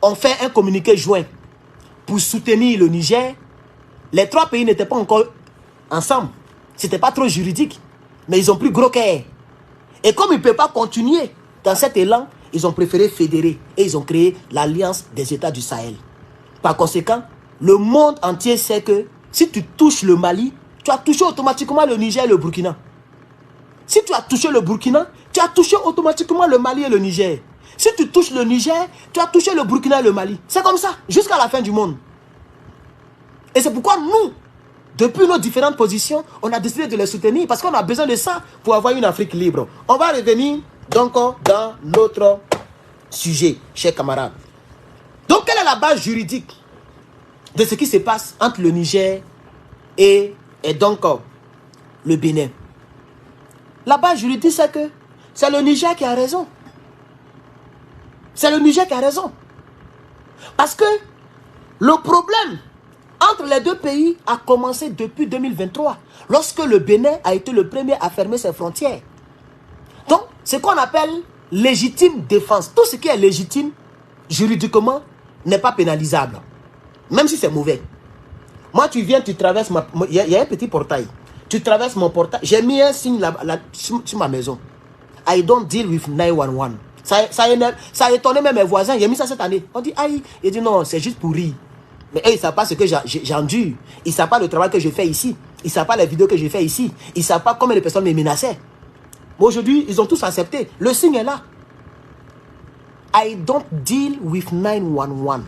ont fait un communiqué joint pour soutenir le Niger, les trois pays n'étaient pas encore ensemble. C'était pas trop juridique. Mais ils ont pris gros cœur. Et comme ils ne peuvent pas continuer dans cet élan, ils ont préféré fédérer. Et ils ont créé l'Alliance des États du Sahel. Par conséquent, le monde entier sait que si tu touches le Mali, tu as touché automatiquement le Niger et le Burkina. Si tu as touché le Burkina, tu as touché automatiquement le Mali et le Niger. Si tu touches le Niger, tu as touché le Burkina et le Mali. C'est comme ça, jusqu'à la fin du monde. Et c'est pourquoi nous, depuis nos différentes positions, on a décidé de les soutenir parce qu'on a besoin de ça pour avoir une Afrique libre. On va revenir donc dans notre sujet, chers camarades. Donc, quelle est la base juridique de ce qui se passe entre le Niger et donc le Bénin? La base juridique, c'est que c'est le Niger qui a raison. C'est le Niger qui a raison. Parce que le problème entre les deux pays a commencé depuis 2023, lorsque le Bénin a été le premier à fermer ses frontières. Donc, ce qu'on appelle légitime défense. Tout ce qui est légitime, juridiquement, n'est pas pénalisable. Même si c'est mauvais. Moi, tu viens, tu traverses il y a un petit portail. Tu traverses mon portail. J'ai mis un signe sur ma maison. I don't deal with 911. Ça a étonné même mes voisins. J'ai mis ça cette année. On dit, aïe. Il dit, non, c'est juste pour rire. Mais eux, ils ne savent pas ce que j'endure. Ils ne savent pas le travail que je fais ici. Ils ne savent pas les vidéos que je fais ici. Ils ne savent pas combien de personnes me menaçaient. Aujourd'hui, ils ont tous accepté. Le signe est là. I don't deal with 911.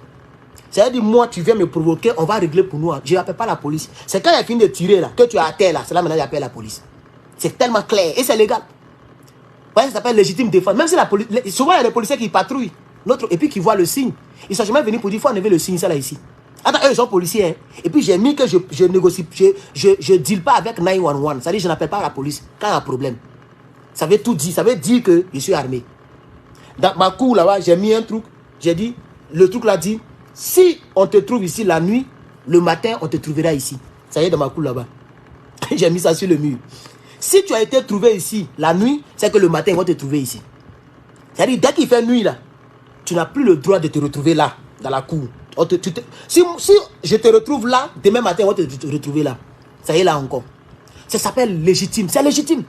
C'est-à-dire, moi, tu viens me provoquer, on va régler pour nous. Je n'appelle pas la police. C'est quand il a fini de tirer, là, que tu es à terre, là. C'est là maintenant j'appelle la police. C'est tellement clair. Et c'est légal. Ouais, ça s'appelle légitime défense. Même si la police... Souvent, il y a des policiers qui patrouillent. Et puis qui voient le signe. Ils ne sont jamais venus pour dire, il faut enlever le signe, ça là, ici. Attends, eux, ils sont policiers. Hein. Et puis, j'ai mis que je négocie, je deal pas avec 911. Ça dit, je n'appelle pas la police quand il y a un problème. Ça veut tout dire. Ça veut dire que je suis armé. Dans ma cour, là-bas, j'ai mis un truc. J'ai dit, le truc là dit, si on te trouve ici la nuit, le matin, on te trouvera ici. Ça y est, dans ma cour, là-bas. J'ai mis ça sur le mur. Si tu as été trouvé ici la nuit, c'est que le matin, ils vont te trouver ici. C'est-à-dire, dès qu'il fait nuit, là, tu n'as plus le droit de te retrouver là, dans la cour. Si je te retrouve là, demain matin, on va te retrouver là. Ça y est, là encore. Ça s'appelle légitime. C'est légitime.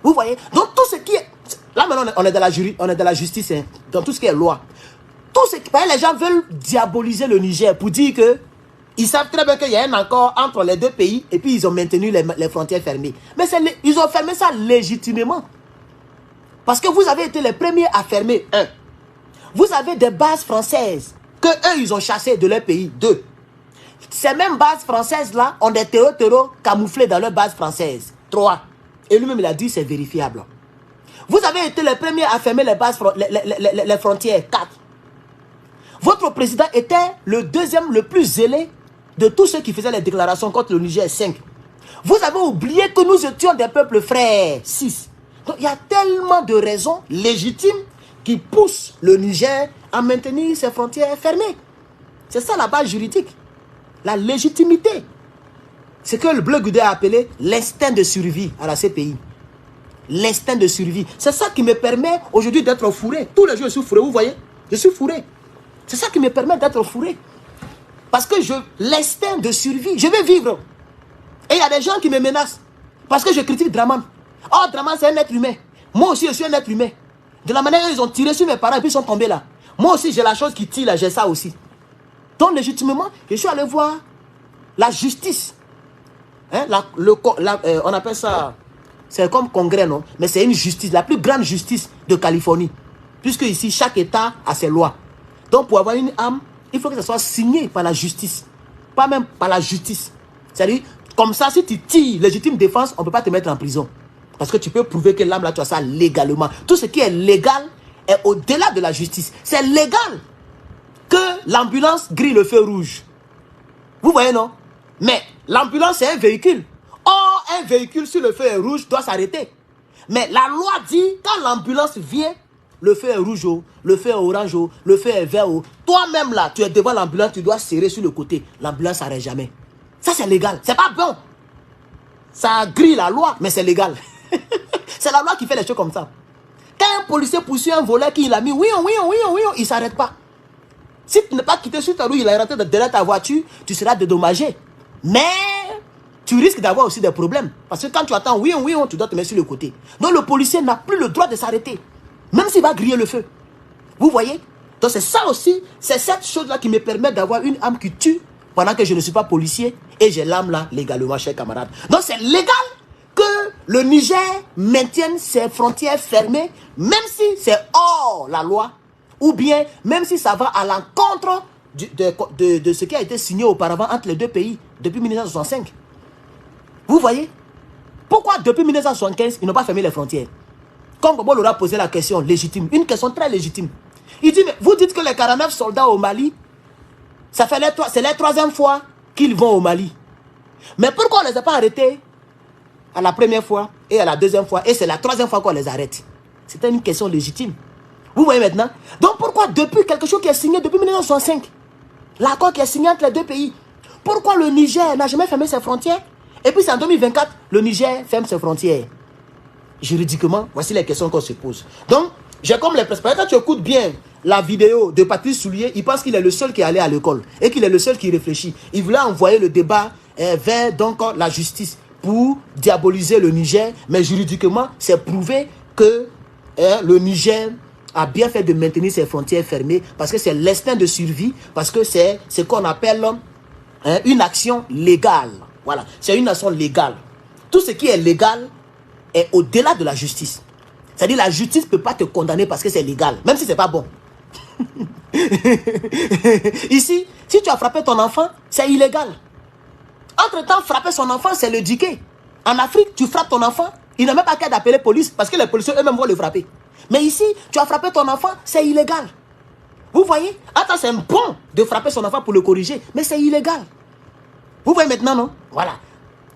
Vous voyez? Donc, tout ce qui est... Là, maintenant, on est dans la justice, hein, dans tout ce qui est loi. Tout ce qui... Les gens veulent diaboliser le Niger pour dire que ils savent très bien qu'il y a un accord entre les deux pays et puis ils ont maintenu les frontières fermées. Mais ils ont fermé ça légitimement. Parce que vous avez été les premiers à fermer. 1. Vous avez des bases françaises que eux, ils ont chassées de leur pays. 2. Ces mêmes bases françaises-là ont des terreaux camouflés dans leurs bases françaises. 3. Et lui-même, il a dit c'est vérifiable. Vous avez été les premiers à fermer les bases, les frontières. 4. Votre président était le deuxième, le plus zélé de tous ceux qui faisaient les déclarations contre le Niger. 5. Vous avez oublié que nous étions des peuples frères. 6. Donc, il y a tellement de raisons légitimes qui poussent le Niger à maintenir ses frontières fermées. C'est ça la base juridique. La légitimité. C'est que le Bleu Goudé a appelé l'instinct de survie à la CPI. L'instinct de survie. C'est ça qui me permet aujourd'hui d'être fourré. Tous les jours, je suis fourré, vous voyez? Je suis fourré. C'est ça qui me permet d'être fourré. Parce que l'instinct de survie, je vais vivre. Et il y a des gens qui me menacent. Parce que je critique Draman. Oh, Draman, c'est un être humain. Moi aussi, je suis un être humain. De la manière dont ils ont tiré sur mes parents et puis ils sont tombés là. Moi aussi, j'ai la chose qui tire là, j'ai ça aussi. Donc, légitimement, je suis allé voir la justice. Hein, on appelle ça, c'est comme congrès, non? Mais c'est une justice, la plus grande justice de Californie. Puisque ici, chaque État a ses lois. Donc, pour avoir une âme, il faut que ça soit signé par la justice. Pas même par la justice. C'est-à-dire, comme ça, si tu tires légitime défense, on ne peut pas te mettre en prison. Parce que tu peux prouver que l'âme là, tu as ça légalement. Tout ce qui est légal est au-delà de la justice. C'est légal que l'ambulance grille le feu rouge. Vous voyez, non? Mais l'ambulance, c'est un véhicule. Or, un véhicule sur le feu est rouge doit s'arrêter. Mais la loi dit, quand l'ambulance vient, le feu est rouge, le feu est orange, le feu est vert. Toi-même là, tu es devant l'ambulance, tu dois serrer sur le côté. L'ambulance n'arrête jamais. Ça, c'est légal. C'est pas bon. Ça grille la loi, mais c'est légal. C'est la loi qui fait les choses comme ça. Quand un policier poursuit un voleur qui il a mis, oui, il ne s'arrête pas. Si tu n'es pas quitté sur ta route, il est rentré derrière ta voiture, tu seras dédommagé. Mais tu risques d'avoir aussi des problèmes. Parce que quand tu attends, oui, tu dois te mettre sur le côté. Donc le policier n'a plus le droit de s'arrêter. Même s'il va griller le feu. Vous voyez? Donc c'est ça aussi, c'est cette chose-là qui me permet d'avoir une âme qui tue pendant que je ne suis pas policier et j'ai l'âme là légalement, chers camarades. Donc c'est légal que le Niger maintienne ses frontières fermées, même si c'est hors la loi, ou bien même si ça va à l'encontre de ce qui a été signé auparavant entre les deux pays depuis 1965. Vous voyez? Pourquoi depuis 1975, ils n'ont pas fermé les frontières? Comme Bobo leur a posé la question légitime, une question très légitime. Il dit, mais vous dites que les 49 soldats au Mali, c'est la 3e fois qu'ils vont au Mali. Mais pourquoi on ne les a pas arrêtés à la première fois et à la 2e fois et c'est la 3e fois qu'on les arrête? C'était une question légitime. Vous voyez maintenant? Donc pourquoi depuis quelque chose qui est signé depuis 1965, l'accord qui est signé entre les deux pays, pourquoi le Niger n'a jamais fermé ses frontières? Et puis c'est en 2024, le Niger ferme ses frontières. Juridiquement, voici les questions qu'on se pose. Donc, j'ai comme l'impression, quand tu écoutes bien la vidéo de Patrice Soulier, il pense qu'il est le seul qui est allé à l'école et qu'il est le seul qui réfléchit. Il voulait envoyer le débat vers donc la justice pour diaboliser le Niger, mais juridiquement, c'est prouvé que le Niger a bien fait de maintenir ses frontières fermées parce que c'est l'instinct de survie, parce que c'est ce qu'on appelle une action légale. Voilà, c'est une action légale. Tout ce qui est légal est au-delà de la justice. C'est-à-dire la justice ne peut pas te condamner parce que c'est légal, même si ce n'est pas bon. Ici, si tu as frappé ton enfant, c'est illégal. Entre-temps, frapper son enfant, c'est le diquer. En Afrique, tu frappes ton enfant, il n'a même pas qu'à d'appeler police parce que les policiers eux-mêmes vont le frapper. Mais ici, tu as frappé ton enfant, c'est illégal. Vous voyez? Attends, c'est bon de frapper son enfant pour le corriger, mais c'est illégal. Vous voyez maintenant, non? Voilà.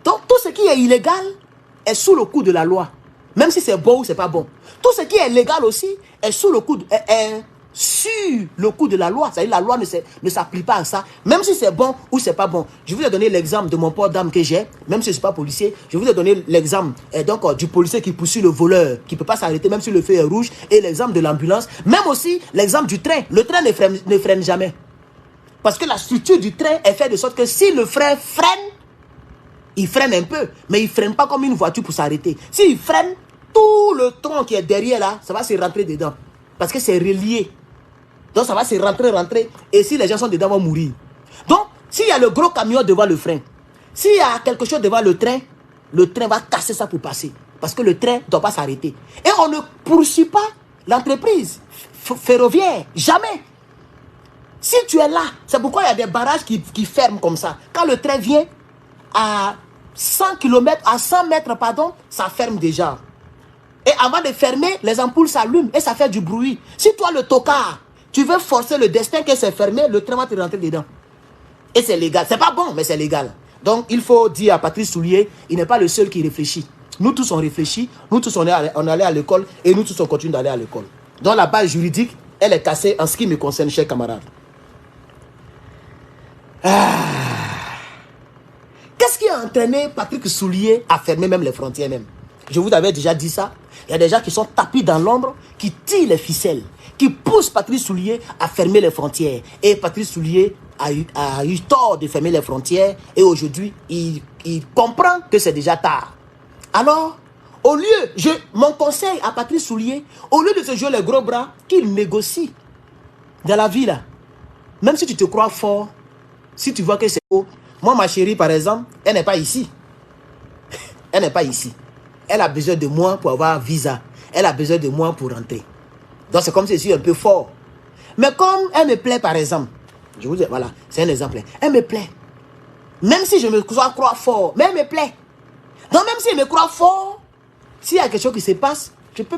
Donc, tout ce qui est illégal est sous le coup de la loi. Même si c'est bon ou c'est pas bon. Tout ce qui est légal aussi est sous le coup de, sur le coup de la loi. C'est-à-dire la loi ne s'applique pas à ça. Même si c'est bon ou c'est pas bon. Je vous ai donné l'exemple de mon port d'âme que j'ai. Même si je ne suis pas policier. Je vous ai donné l'exemple du policier qui poursuit le voleur. Qui ne peut pas s'arrêter même si le feu est rouge. Et l'exemple de l'ambulance. Même aussi l'exemple du train. Le train ne freine jamais. Parce que la structure du train est faite de sorte que si le frein freine, il freine un peu, mais il ne freine pas comme une voiture pour s'arrêter. S'il freine, tout le tronc qui est derrière là, ça va se rentrer dedans. Parce que c'est relié. Donc ça va se rentrer. Et si les gens sont dedans, ils vont mourir. Donc, s'il y a le gros camion devant le frein, s'il y a quelque chose devant le train va casser ça pour passer. Parce que le train ne doit pas s'arrêter. Et on ne poursuit pas l'entreprise ferroviaire. Jamais. Si tu es là, c'est pourquoi il y a des barrages qui ferment comme ça. Quand le train vient à 100 km, à 100 mètres, pardon, ça ferme déjà. Et avant de fermer, les ampoules s'allument et ça fait du bruit. Si toi, le tocard, tu veux forcer le destin que c'est fermé, le train va te rentrer dedans. Et c'est légal. C'est pas bon, mais c'est légal. Donc, il faut dire à Patrice Soulier, il n'est pas le seul qui réfléchit. Nous tous, on réfléchit. Nous tous, on est allé à l'école et nous tous, on continue d'aller à l'école. Donc, la base juridique, elle est cassée en ce qui me concerne, chers camarades. Qu'est-ce qui a entraîné Patrick Soulier à fermer même les frontières même? Je vous avais déjà dit ça. Il y a des gens qui sont tapis dans l'ombre, qui tirent les ficelles, qui poussent Patrick Soulier à fermer les frontières. Et Patrick Soulier a eu tort de fermer les frontières. Et aujourd'hui, il comprend que c'est déjà tard. Alors, au lieu, mon conseil à Patrick Soulier, au lieu de se jouer les gros bras, qu'il négocie dans la vie là. Même si tu te crois fort, si tu vois que c'est haut. Moi, ma chérie, par exemple, elle n'est pas ici. Elle n'est pas ici. Elle a besoin de moi pour avoir visa. Elle a besoin de moi pour rentrer. Donc, c'est comme si je suis un peu fort. Mais comme elle me plaît, par exemple, je vous dis, voilà, c'est un exemple. Elle me plaît. Même si je me crois fort, mais elle me plaît. Donc, même si elle me croit fort, s'il y a quelque chose qui se passe, je peux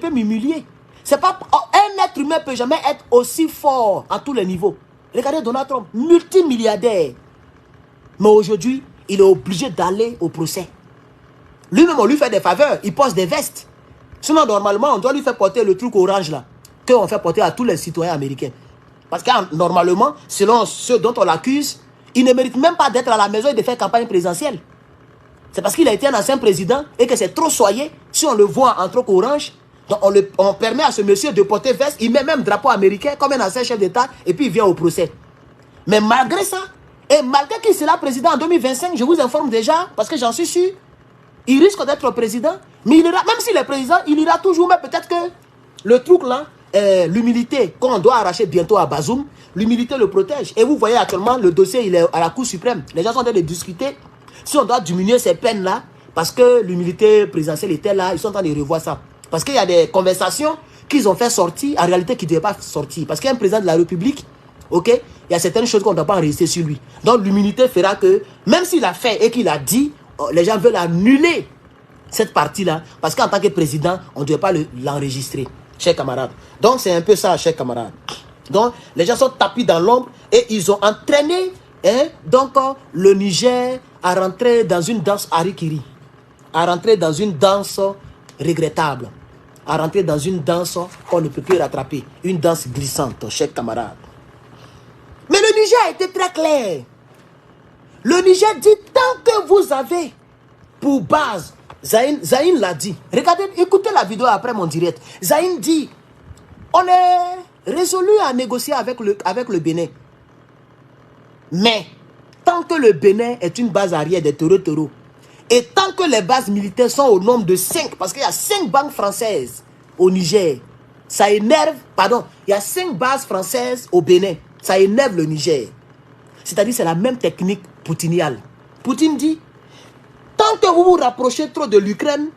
m'humilier. C'est pas, un être humain ne peut jamais être aussi fort à tous les niveaux. Regardez Donald Trump, multimilliardaire. Mais aujourd'hui, il est obligé d'aller au procès. Lui-même, on lui fait des faveurs. Il pose des vestes. Sinon, normalement, on doit lui faire porter le truc orange là. Qu'on fait porter à tous les citoyens américains. Parce que normalement, selon ceux dont on l'accuse, il ne mérite même pas d'être à la maison et de faire campagne présidentielle. C'est parce qu'il a été un ancien président et que c'est trop soyé. Si on le voit en truc orange, Donc on permet à ce monsieur de porter veste, il met même drapeau américain comme un ancien chef d'État et puis il vient au procès. Mais malgré ça, et malgré qu'il sera président en 2025, je vous informe déjà, parce que j'en suis sûr, il risque d'être président, mais il ira, même s'il est président, il ira toujours, mais peut-être que le truc là, l'humilité, qu'on doit arracher bientôt à Bazoum, l'humilité le protège. Et vous voyez actuellement, le dossier, il est à la Cour suprême. Les gens sont en train de discuter si on doit diminuer ces peines-là, parce que l'humilité présidentielle était là, ils sont en train de revoir ça. Parce qu'il y a des conversations qu'ils ont fait sortir, en réalité qui ne devaient pas sortir. Parce qu'un président de la République, ok, il y a certaines choses qu'on ne doit pas enregistrer sur lui. Donc l'humilité fera que, même s'il a fait et qu'il a dit, les gens veulent annuler cette partie-là, parce qu'en tant que président, on ne devait pas l'enregistrer, chers camarades. Donc c'est un peu ça, chers camarades. Donc les gens sont tapis dans l'ombre et ils ont entraîné, hein, donc le Niger à rentrer dans une danse harikiri, à rentrer dans une danse regrettable, à rentrer dans une danse qu'on ne peut plus rattraper, une danse glissante, chers camarades. Mais le Niger a été très clair. Le Niger dit, tant que vous avez pour base, Zaïn l'a dit. Regardez, écoutez la vidéo après mon direct. Zaïn dit, on est résolu à négocier avec le Bénin. Mais, tant que le Bénin est une base arrière des taureaux, et tant que les bases militaires sont au nombre de 5, parce qu'il y a 5 banques françaises au Niger, ça énerve, pardon, il y a 5 bases françaises au Bénin, ça énerve le Niger. C'est-à-dire c'est la même technique poutiniale. Poutine dit, tant que vous vous rapprochez trop de l'Ukraine,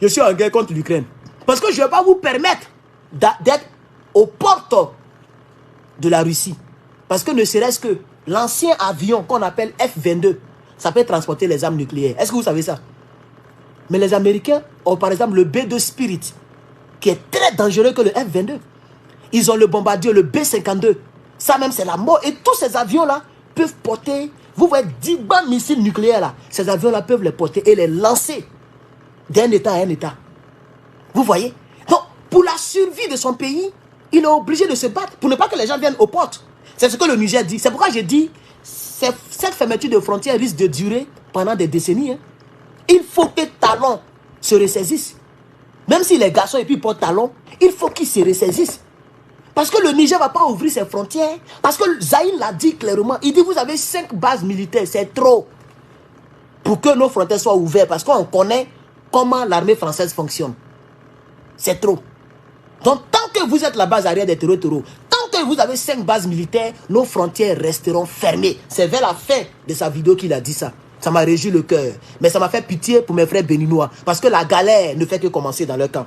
je suis en guerre contre l'Ukraine. Parce que je ne vais pas vous permettre d'être aux portes de la Russie. Parce que ne serait-ce que l'ancien avion qu'on appelle F-22, ça peut transporter les armes nucléaires. Est-ce que vous savez ça? Mais les Américains ont par exemple le B-2 Spirit, qui est très dangereux que le F-22. Ils ont le bombardier, le B-52. Ça même, c'est la mort. Et tous ces avions-là peuvent porter, vous voyez, 10 missiles nucléaires là. Ces avions-là peuvent les porter et les lancer d'un État à un État. Vous voyez? Donc, pour la survie de son pays, il est obligé de se battre pour ne pas que les gens viennent aux portes. C'est ce que le Niger dit. C'est pourquoi j'ai dit, cette fermeture de frontières risque de durer pendant des décennies. Hein. Il faut que Talon se ressaisisse. Même si les garçons et puis portent Talon, il faut qu'ils se ressaisissent. Parce que le Niger ne va pas ouvrir ses frontières. Parce que Zaïn l'a dit clairement. Il dit, vous avez 5 bases militaires, c'est trop. Pour que nos frontières soient ouvertes. Parce qu'on connaît comment l'armée française fonctionne. C'est trop. Donc, tant que vous êtes la base arrière des taureaux, tant que vous avez 5 bases militaires, nos frontières resteront fermées. C'est vers la fin de sa vidéo qu'il a dit ça. Ça m'a réjoui le cœur. Mais ça m'a fait pitié pour mes frères béninois. Parce que la galère ne fait que commencer dans leur camp.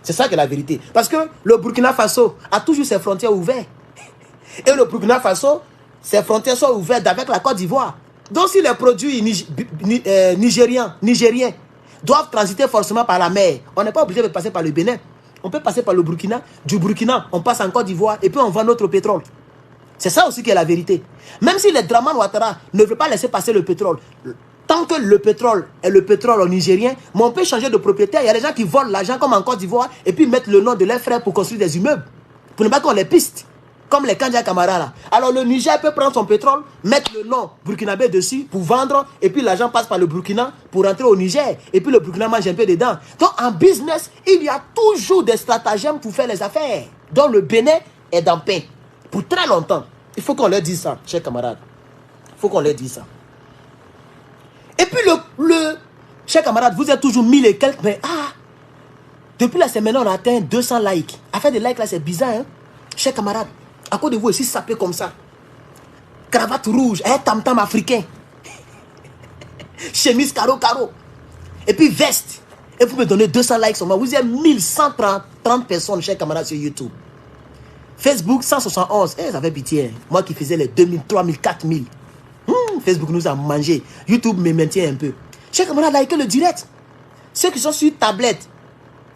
C'est ça qui est la vérité. Parce que le Burkina Faso a toujours ses frontières ouvertes. Et le Burkina Faso, ses frontières sont ouvertes avec la Côte d'Ivoire. Donc si les produits nigériens doivent transiter forcément par la mer, on n'est pas obligé de passer par le Bénin. On peut passer par le Burkina. Du Burkina, on passe en Côte d'Ivoire et puis on vend notre pétrole. C'est ça aussi qui est la vérité. Même si les Draman Ouattara ne veulent pas laisser passer le pétrole, tant que le pétrole est le pétrole nigérien, mais on peut changer de propriétaire. Il y a des gens qui volent l'argent comme en Côte d'Ivoire et puis mettre le nom de leurs frères pour construire des immeubles. Pour ne pas qu'on les piste. Comme les Kandja Camara là. Alors le Niger peut prendre son pétrole, mettre le nom burkinabé dessus pour vendre et puis l'argent passe par le Burkina pour rentrer au Niger et puis le Burkina mange un peu dedans. Donc en business, il y a toujours des stratagèmes pour faire les affaires. Donc le Bénin est dans paix. Pour très longtemps. Il faut qu'on leur dise ça, chers camarades. Il faut qu'on leur dise ça. Et puis chers camarades, vous êtes toujours 1000 et quelques, mais depuis la semaine, on a atteint 200 likes. À faire des likes là, c'est bizarre, hein. Chers camarades, à côté de vous aussi sapé comme ça. Cravate rouge, un tam-tam africain. Chemise caro. Et puis veste. Et vous me donnez 200 likes sur moi. Vous êtes 1130 personnes, chers camarades, sur YouTube. Facebook, 171. Ça fait pitié. Moi qui faisais les 2000, 3000, 4000. Facebook nous a mangé. YouTube me maintient un peu. Chers camarades, likez le direct. Ceux qui sont sur tablette,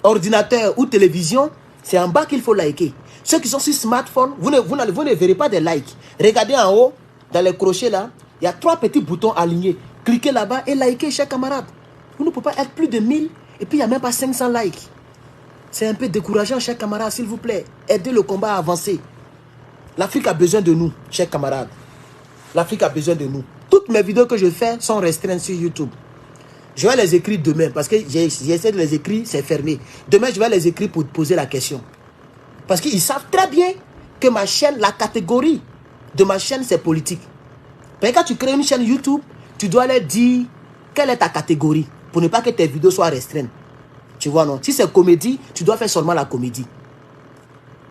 ordinateur ou télévision, c'est en bas qu'il faut liker. Ceux qui sont sur smartphone, vous ne verrez pas des likes. Regardez en haut, dans les crochets là, il y a 3 petits boutons alignés. Cliquez là-bas et likez, chers camarades. Vous ne pouvez pas être plus de 1000 et puis il n'y a même pas 500 likes. C'est un peu décourageant, chers camarades, s'il vous plaît. Aidez le combat à avancer. L'Afrique a besoin de nous, chers camarades. L'Afrique a besoin de nous. Toutes mes vidéos que je fais sont restreintes sur YouTube. Je vais les écrire demain parce que j'essaie de les écrire, c'est fermé. Demain, je vais les écrire pour poser la question. Parce qu'ils savent très bien que ma chaîne, la catégorie de ma chaîne, c'est politique. Mais quand tu crées une chaîne YouTube, tu dois leur dire quelle est ta catégorie pour ne pas que tes vidéos soient restreintes. Tu vois, non? Si c'est comédie, tu dois faire seulement la comédie.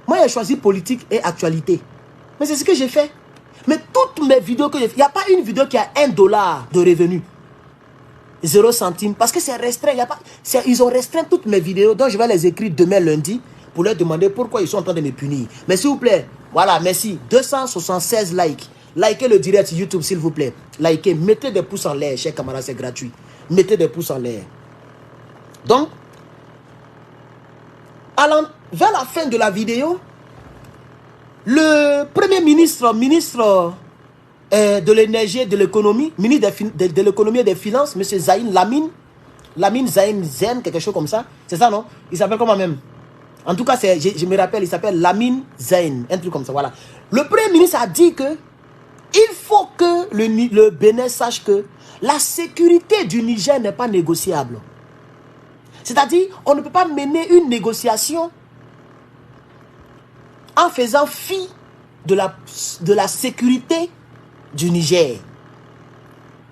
Moi, j'ai choisi politique et actualité. Mais c'est ce que j'ai fait. Mais toutes mes vidéos que j'ai fait, il n'y a pas une vidéo qui a $1 de revenus. 0 centime. Parce que c'est restreint. Ils ont restreint toutes mes vidéos. Donc, je vais les écrire demain lundi pour leur demander pourquoi ils sont en train de me punir. Mais s'il vous plaît, voilà, merci. 276 likes. Likez le direct YouTube, s'il vous plaît. Likez. Mettez des pouces en l'air, chers camarades, c'est gratuit. Mettez des pouces en l'air. Donc, vers la fin de la vidéo, le premier ministre de l'énergie et de l'économie, ministre de l'économie et des finances, M. Lamine Zain, quelque chose comme ça. C'est ça, non? Il s'appelle comment même? En tout cas, je me rappelle, il s'appelle Lamine Zain, un truc comme ça, voilà. Le premier ministre a dit que il faut que le Bénin sache que la sécurité du Niger n'est pas négociable. C'est-à-dire, on ne peut pas mener une négociation en faisant fi de la sécurité du Niger.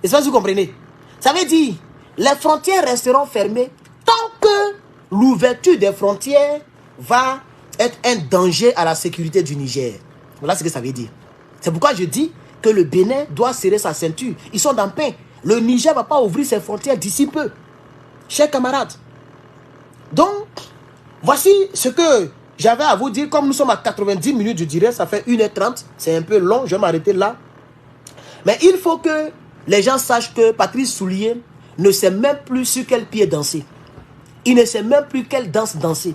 Est-ce que vous comprenez? Ça veut dire, les frontières resteront fermées tant que l'ouverture des frontières va être un danger à la sécurité du Niger. Voilà ce que ça veut dire. C'est pourquoi je dis que le Bénin doit serrer sa ceinture. Ils sont dans le pain. Le Niger ne va pas ouvrir ses frontières d'ici peu. Chers camarades. Donc, voici ce que j'avais à vous dire. Comme nous sommes à 90 minutes du direct, ça fait 1h30. C'est un peu long, je vais m'arrêter là. Mais il faut que les gens sachent que Patrice Soulier ne sait même plus sur quel pied danser. Il ne sait même plus quelle danse danser.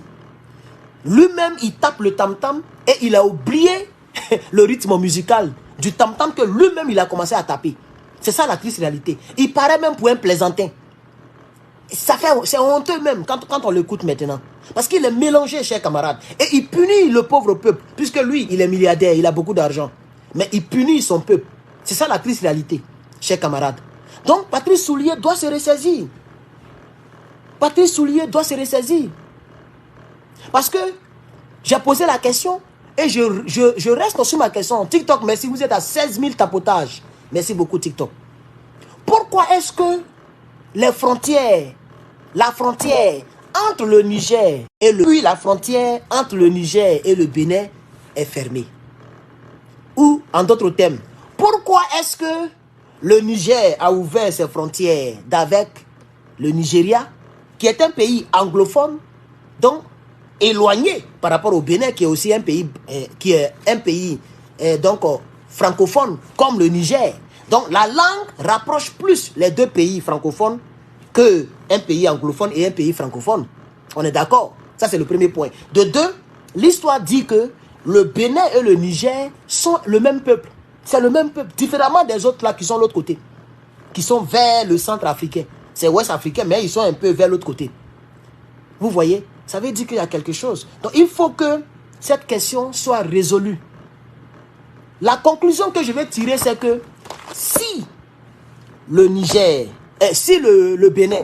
Lui-même, il tape le tam-tam et il a oublié le rythme musical du tam-tam que lui-même, il a commencé à taper. C'est ça la triste réalité. Il paraît même pour un plaisantin. C'est honteux même quand on l'écoute maintenant. Parce qu'il est mélangé, chers camarades. Et il punit le pauvre peuple. Puisque lui, il est milliardaire, il a beaucoup d'argent. Mais il punit son peuple. C'est ça la triste réalité, chers camarades. Donc, Patrice Soulier doit se ressaisir. Patrice Soulier doit se ressaisir. Parce que j'ai posé la question et je reste sur ma question. TikTok, merci, vous êtes à 16 000 tapotages. Merci beaucoup, TikTok. Pourquoi est-ce que la frontière entre le Niger et la frontière entre le Niger et le Bénin est fermée? Ou, en d'autres termes, pourquoi est-ce que le Niger a ouvert ses frontières avec le Nigeria, qui est un pays anglophone, donc éloigné par rapport au Bénin, qui est aussi un pays, francophone, comme le Niger. Donc la langue rapproche plus les deux pays francophones qu'un pays anglophone et un pays francophone. On est d'accord? Ça, c'est le premier point. De deux, l'histoire dit que le Bénin et le Niger sont le même peuple. C'est le même peuple, différemment des autres là qui sont de l'autre côté, qui sont vers le centre africain. C'est ouest africain, mais ils sont un peu vers l'autre côté. Vous voyez? Ça veut dire qu'il y a quelque chose. Donc il faut que cette question soit résolue. La conclusion que je vais tirer, c'est que si le Niger, si le Bénin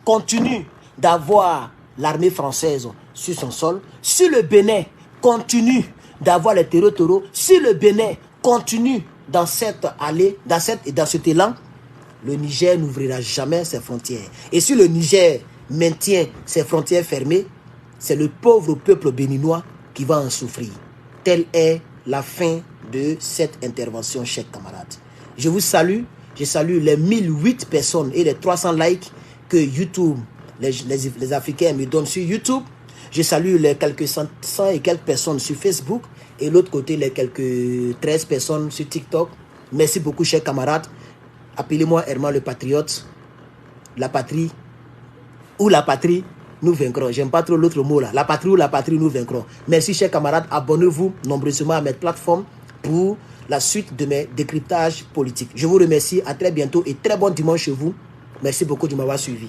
continue d'avoir l'armée française sur son sol, si le Bénin continue d'avoir les terreaux, si le Bénin continue dans cette allée, dans cet élan, le Niger n'ouvrira jamais ses frontières. Et si le Niger maintient ses frontières fermées, c'est le pauvre peuple béninois qui va en souffrir. Telle est la fin de cette intervention, chers camarades. Je vous salue. Je salue les 1008 personnes et les 300 likes que YouTube, les Africains me donnent sur YouTube. Je salue les quelques 100 et quelques personnes sur Facebook. Et l'autre côté, les quelques 13 personnes sur TikTok. Merci beaucoup, chers camarades. Appelez-moi Herman le Patriote. La patrie ou la patrie, nous vaincrons. J'aime pas trop l'autre mot là. La patrie ou la patrie, nous vaincrons. Merci, chers camarades. Abonnez-vous nombreusement à mes plateformes pour la suite de mes décryptages politiques. Je vous remercie. À très bientôt et très bon dimanche chez vous. Merci beaucoup de m'avoir suivi.